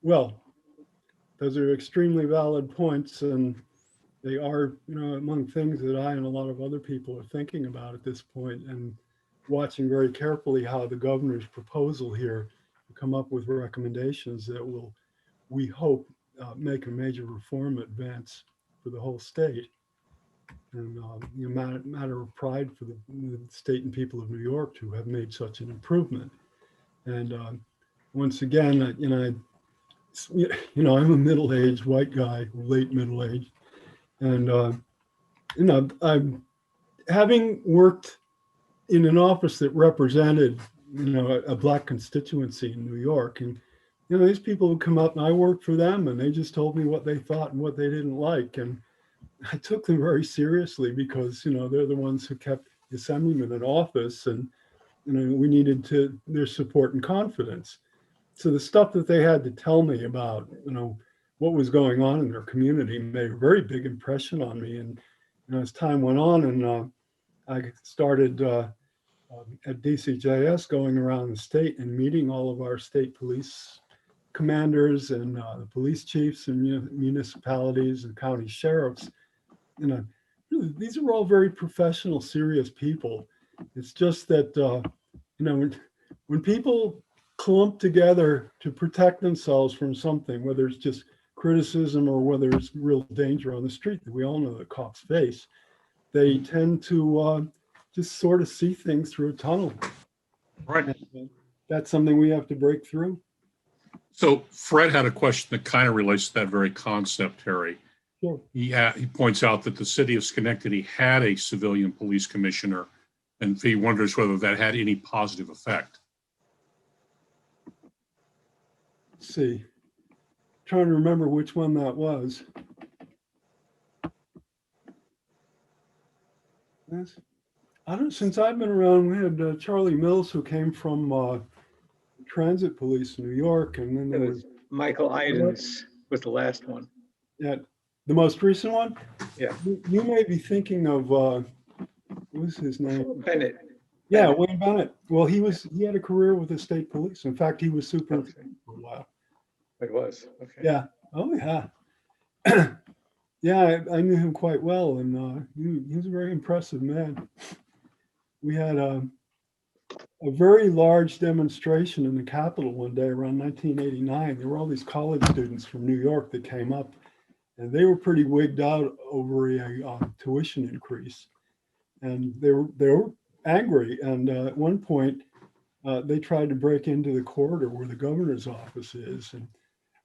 Well, those are extremely valid points, and they are, among things that I and a lot of other people are thinking about at this point, and watching very carefully how the governor's proposal here to come up with recommendations that will, we hope, make a major reform advance for the whole state. And matter of pride for the state and people of New York to have made such an improvement. And once again, I'm a middle-aged white guy, late middle-aged, and I'm having worked in an office that represented, a black constituency in New York, and these people would come up and I worked for them, and they just told me what they thought and what they didn't like, and I took them very seriously because they're the ones who kept the assemblyman in office, and we needed their support and confidence. So the stuff that they had to tell me about, what was going on in their community made a very big impression on me. And as time went on, and I started at DCJS going around the state and meeting all of our state police commanders and the police chiefs and municipalities and county sheriffs. Really, these are all very professional, serious people. It's just that when people clump together to protect themselves from something, whether it's just criticism or whether it's real danger on the street that we all know that cops face, they tend to just sort of see things through a tunnel. Right. And that's something we have to break through. So Fred had a question that kind of relates to that very concept, Terry. Sure. He points out that the city of Schenectady had a civilian police commissioner, and he wonders whether that had any positive effect. Let's see. Trying to remember which one that was. Since I've been around, we had Charlie Mills, who came from transit police in New York, and then there was Michael Idens was the last one. Yeah, the most recent one. Yeah. You may be thinking of what was his name? Bennett. Yeah, Wayne Bennett. Well, he had a career with the state police. In fact, he was superintendent for a while. It was. Okay. Yeah. Oh, yeah. Yeah, I knew him quite well, and he was a very impressive man. We had a very large demonstration in the Capitol one day around 1989. There were all these college students from New York that came up, and they were pretty wigged out over a tuition increase, and they were angry. And at one point, they tried to break into the corridor where the governor's office is, and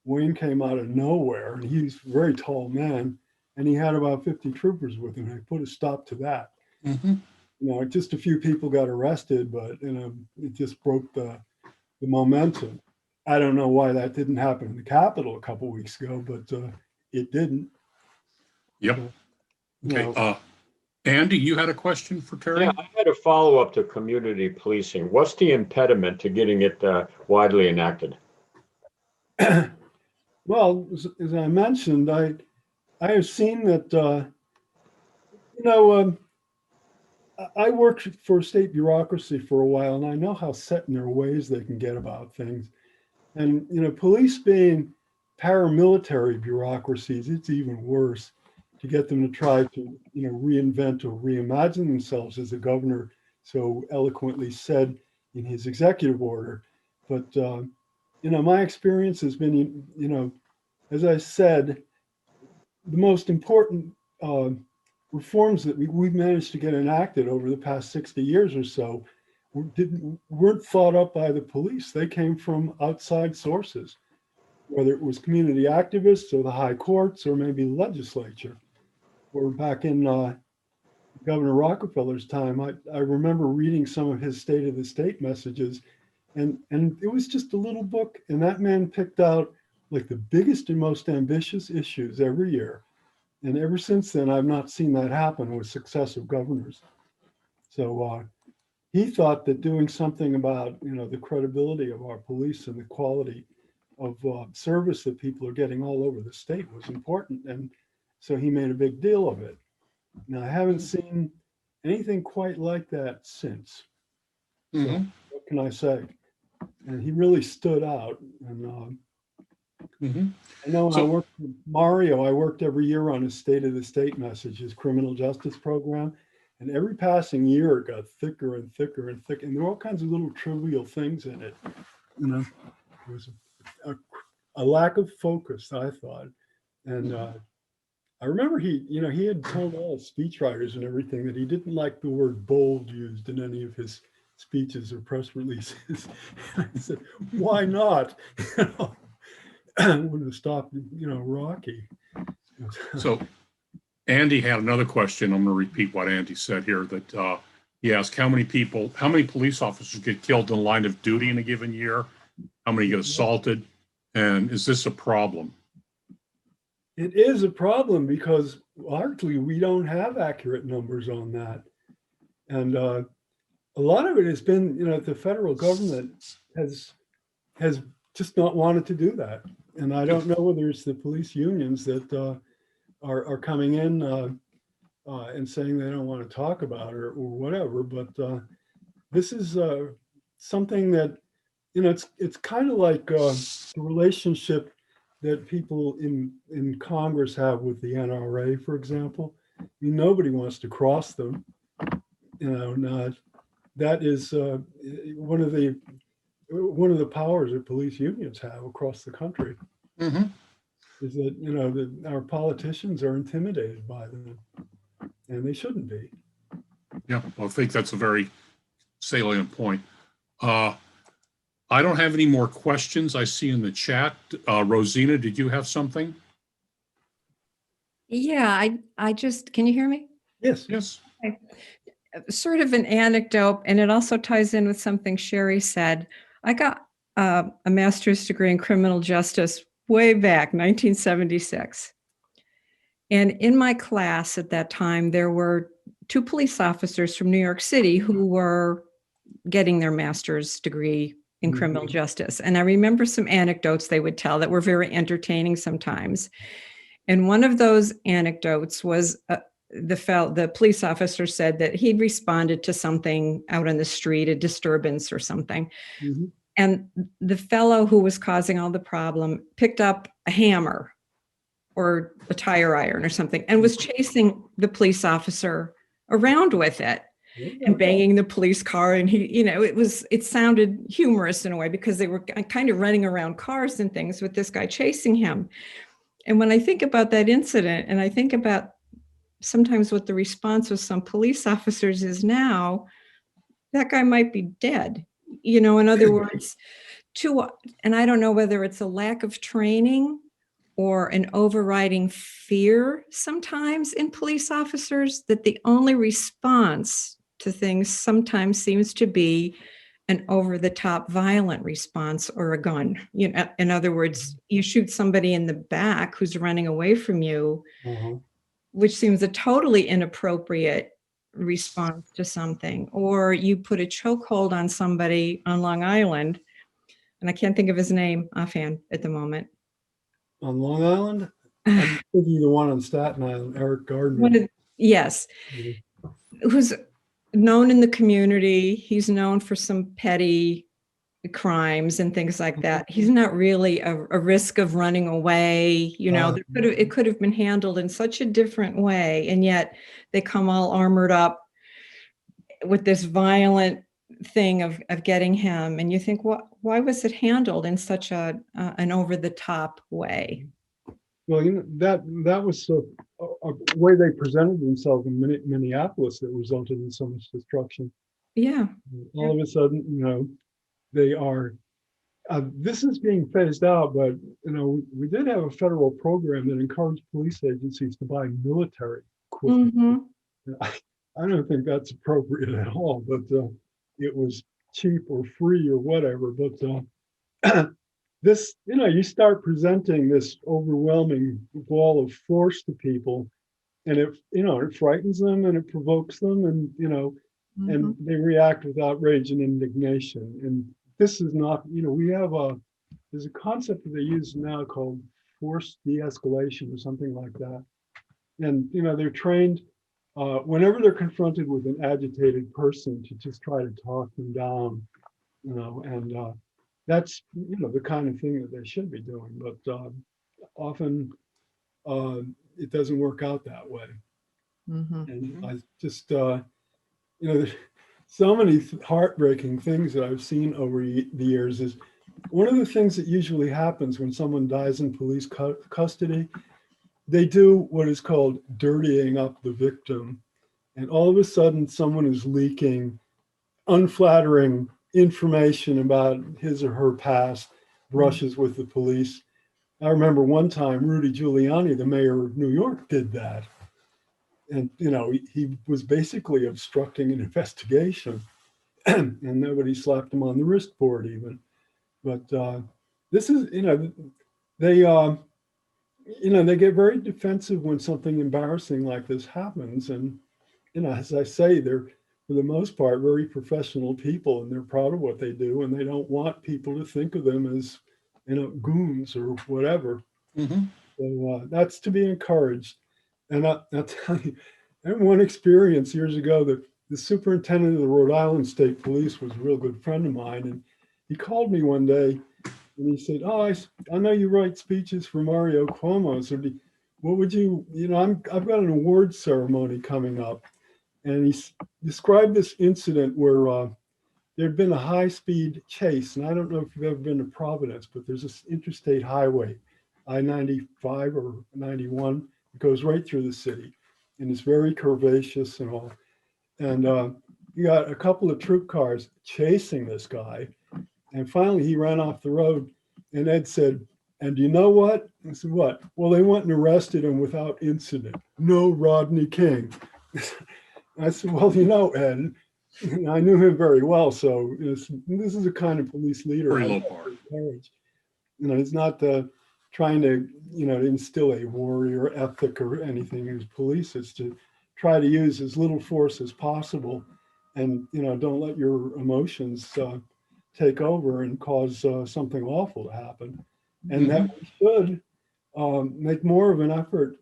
Wayne came out of nowhere, and he's a very tall man, and he had about 50 troopers with him. They put a stop to that. Mm-hmm. Just a few people got arrested, but it just broke the momentum. I don't know why that didn't happen in the Capitol a couple weeks ago, but it didn't. Yep. Okay. Andy, you had a question for Terry? Yeah, I had a follow-up to community policing. What's the impediment to getting it widely enacted? Well, as I mentioned, I have seen that, I worked for state bureaucracy for a while, and I know how set in their ways they can get about things. And, police being paramilitary bureaucracies, it's even worse to get them to try to, reinvent or reimagine themselves, as the governor so eloquently said in his executive order. But, my experience has been, as I said, the most important reforms that we've managed to get enacted over the past 60 years or so weren't thought up by the police. They came from outside sources, whether it was community activists or the high courts or maybe the legislature. Or back in Governor Rockefeller's time, I remember reading some of his State of the State messages, and it was just a little book, and that man picked out like the biggest and most ambitious issues every year. And ever since then, I've not seen that happen with successive governors. So he thought that doing something about, the credibility of our police and the quality of service that people are getting all over the state was important. And so he made a big deal of it. Now, I haven't seen anything quite like that since. So what can I say? And he really stood out. And I know when I worked with Mario, I worked every year on his State of the State message, his criminal justice program. And every passing year, it got thicker and thicker and thicker. And there were all kinds of little trivial things in it. There was a lack of focus, I thought. And I remember he had told all his speechwriters and everything that he didn't like the word bold used in any of his speeches or press releases. I said, why not? Would have stopped, Rocky. So Andy had another question. I'm going to repeat what Andy said here, that he asked how many police officers get killed in the line of duty in a given year? How many get assaulted? And is this a problem? It is a problem because largely we don't have accurate numbers on that. And a lot of it has been, the federal government has just not wanted to do that. And I don't know whether it's the police unions that are coming in and saying they don't want to talk about it or whatever. But this is something that, it's kind of like the relationship that people in Congress have with the NRA, for example. I mean, nobody wants to cross them. That is one of the powers that police unions have across the country. Mm-hmm. Is that that our politicians are intimidated by them, and they shouldn't be. Yeah, well, I think that's a very salient point. I don't have any more questions I see in the chat. Rosina, did you have something? Yeah, I just, can you hear me? Yes. Yes. Okay. Sort of an anecdote, and it also ties in with something Sherry said. I got a master's degree in criminal justice way back, 1976. And in my class at that time, there were 2 police officers from New York City who were getting their master's degree in criminal justice. And I remember some anecdotes they would tell that were very entertaining sometimes. And one of those anecdotes was the police officer said that he'd responded to something out on the street, a disturbance or something. Mm-hmm. And the fellow who was causing all the problem picked up a hammer or a tire iron or something and was chasing the police officer around with it and banging the police car. And he, it sounded humorous in a way because they were kind of running around cars and things with this guy chasing him. And when I think about that incident, and I think about sometimes what the response of some police officers is now, that guy might be dead. In other words, and I don't know whether it's a lack of training or an overriding fear sometimes in police officers, that the only response to things sometimes seems to be an over-the-top violent response or a gun. In other words, you shoot somebody in the back who's running away from you, which seems a totally inappropriate response to something. Or you put a chokehold on somebody on Long Island, and I can't think of his name offhand at the moment. On Long Island? I'm thinking the one on Staten Island, Eric Gardner. Yes. Who's known in the community. He's known for some petty crimes and things like that. He's not really a risk of running away. It could have been handled in such a different way. And yet they come all armored up with this violent thing of getting him. And you think, why was it handled in such an over-the-top way? Well, that was a way they presented themselves in Minneapolis that resulted in so much destruction. Yeah. All of a sudden, they are, this is being phased out, but, we did have a federal program that encouraged police agencies to buy military equipment. Mm-hmm. I don't think that's appropriate at all, but it was cheap or free or whatever. But this, you start presenting this overwhelming ball of force to people, and it frightens them and it provokes them, and and they react with outrage and indignation. And this is not, there's a concept that they use now called force de-escalation or something like that. And they're trained whenever they're confronted with an agitated person to just try to talk them down, and that's the kind of thing that they should be doing. But often it doesn't work out that way. And I just there's so many heartbreaking things that I've seen over the years. Is one of the things that usually happens when someone dies in police custody they do what is called dirtying up the victim. And all of a sudden, someone is leaking unflattering information about his or her past, brushes with the police. I remember one time Rudy Giuliani, the mayor of New York, did that. And, he was basically obstructing an investigation and nobody slapped him on the wrist for it even. But this is, they, they get very defensive when something embarrassing like this happens. And, as I say, they're, for the most part, very professional people, and they're proud of what they do, and they don't want people to think of them as, goons or whatever. Mhm. So that's to be encouraged. And I'll tell you, I had one experience years ago that the superintendent of the Rhode Island State Police was a real good friend of mine. And he called me one day and he said, "Oh, I know you write speeches for Mario Cuomo. So what would you, I've got an awards ceremony coming up." And he described this incident where there'd been a high-speed chase. And I don't know if you've ever been to Providence, but there's this interstate highway, I-95 or 91. It goes right through the city. And it's very curvaceous and all. And you got a couple of troop cars chasing this guy. And finally, he ran off the road. And Ed said, "And you know what?" I said, "What?" "Well, they went and arrested him without incident. No Rodney King." I said, "Well, Ed," and I knew him very well. So this is the kind of police leader Very I low like bar. to encourage. He's not trying to, instill a warrior ethic or anything in his police. It's to try to use as little force as possible, and don't let your emotions take over and cause something awful to happen. And that we should make more of an effort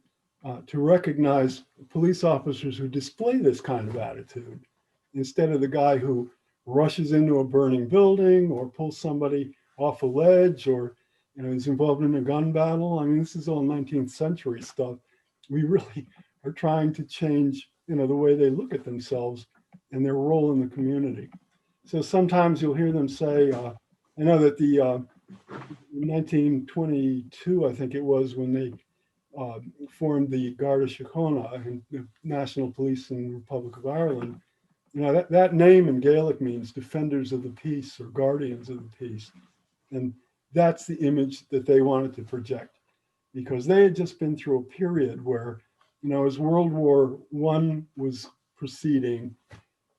to recognize police officers who display this kind of attitude, instead of the guy who rushes into a burning building or pulls somebody off a ledge or is involved in a gun battle. I mean, this is all 19th century stuff. We really are trying to change, the way they look at themselves and their role in the community. So sometimes you'll hear them say, I know that in 1922, I think it was, when they formed the Garda Síochána, the National Police in the Republic of Ireland. That name in Gaelic means defenders of the peace or guardians of the peace. And that's the image that they wanted to project, because they had just been through a period where, as World War I was proceeding,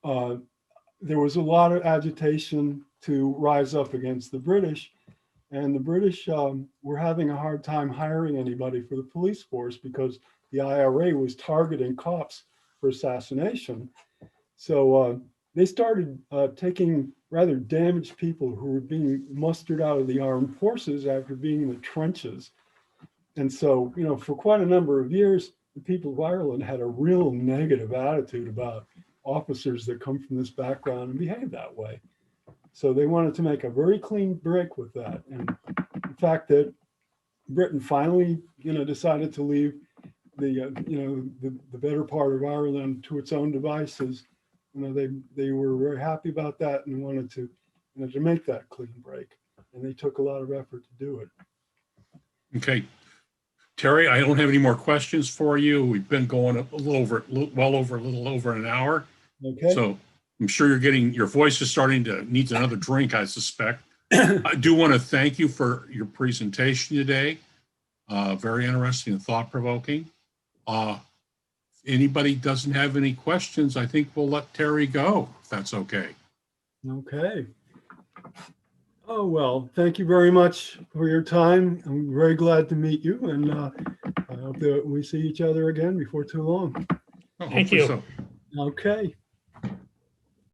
there was a lot of agitation to rise up against the British. And the British were having a hard time hiring anybody for the police force because the IRA was targeting cops for assassination. So they started taking rather damaged people who were being mustered out of the armed forces after being in the trenches. And so, for quite a number of years, the people of Ireland had a real negative attitude about officers that come from this background and behave that way. So they wanted to make a very clean break with that. And the fact that Britain finally, decided to leave the better part of Ireland to its own devices, they were very happy about that and wanted to, to make that clean break. And they took a lot of effort to do it. Okay. Terry, I don't have any more questions for you. We've been going a little over an hour. Okay. So I'm sure your voice is starting to needs another drink, I suspect. I do want to thank you for your presentation today. Very interesting and thought-provoking. Anybody doesn't have any questions, I think we'll let Terry go, if that's okay. Okay. Oh, well, thank you very much for your time. I'm very glad to meet you, and I hope that we see each other again before too long. Oh, Thank hopefully you. so. Okay.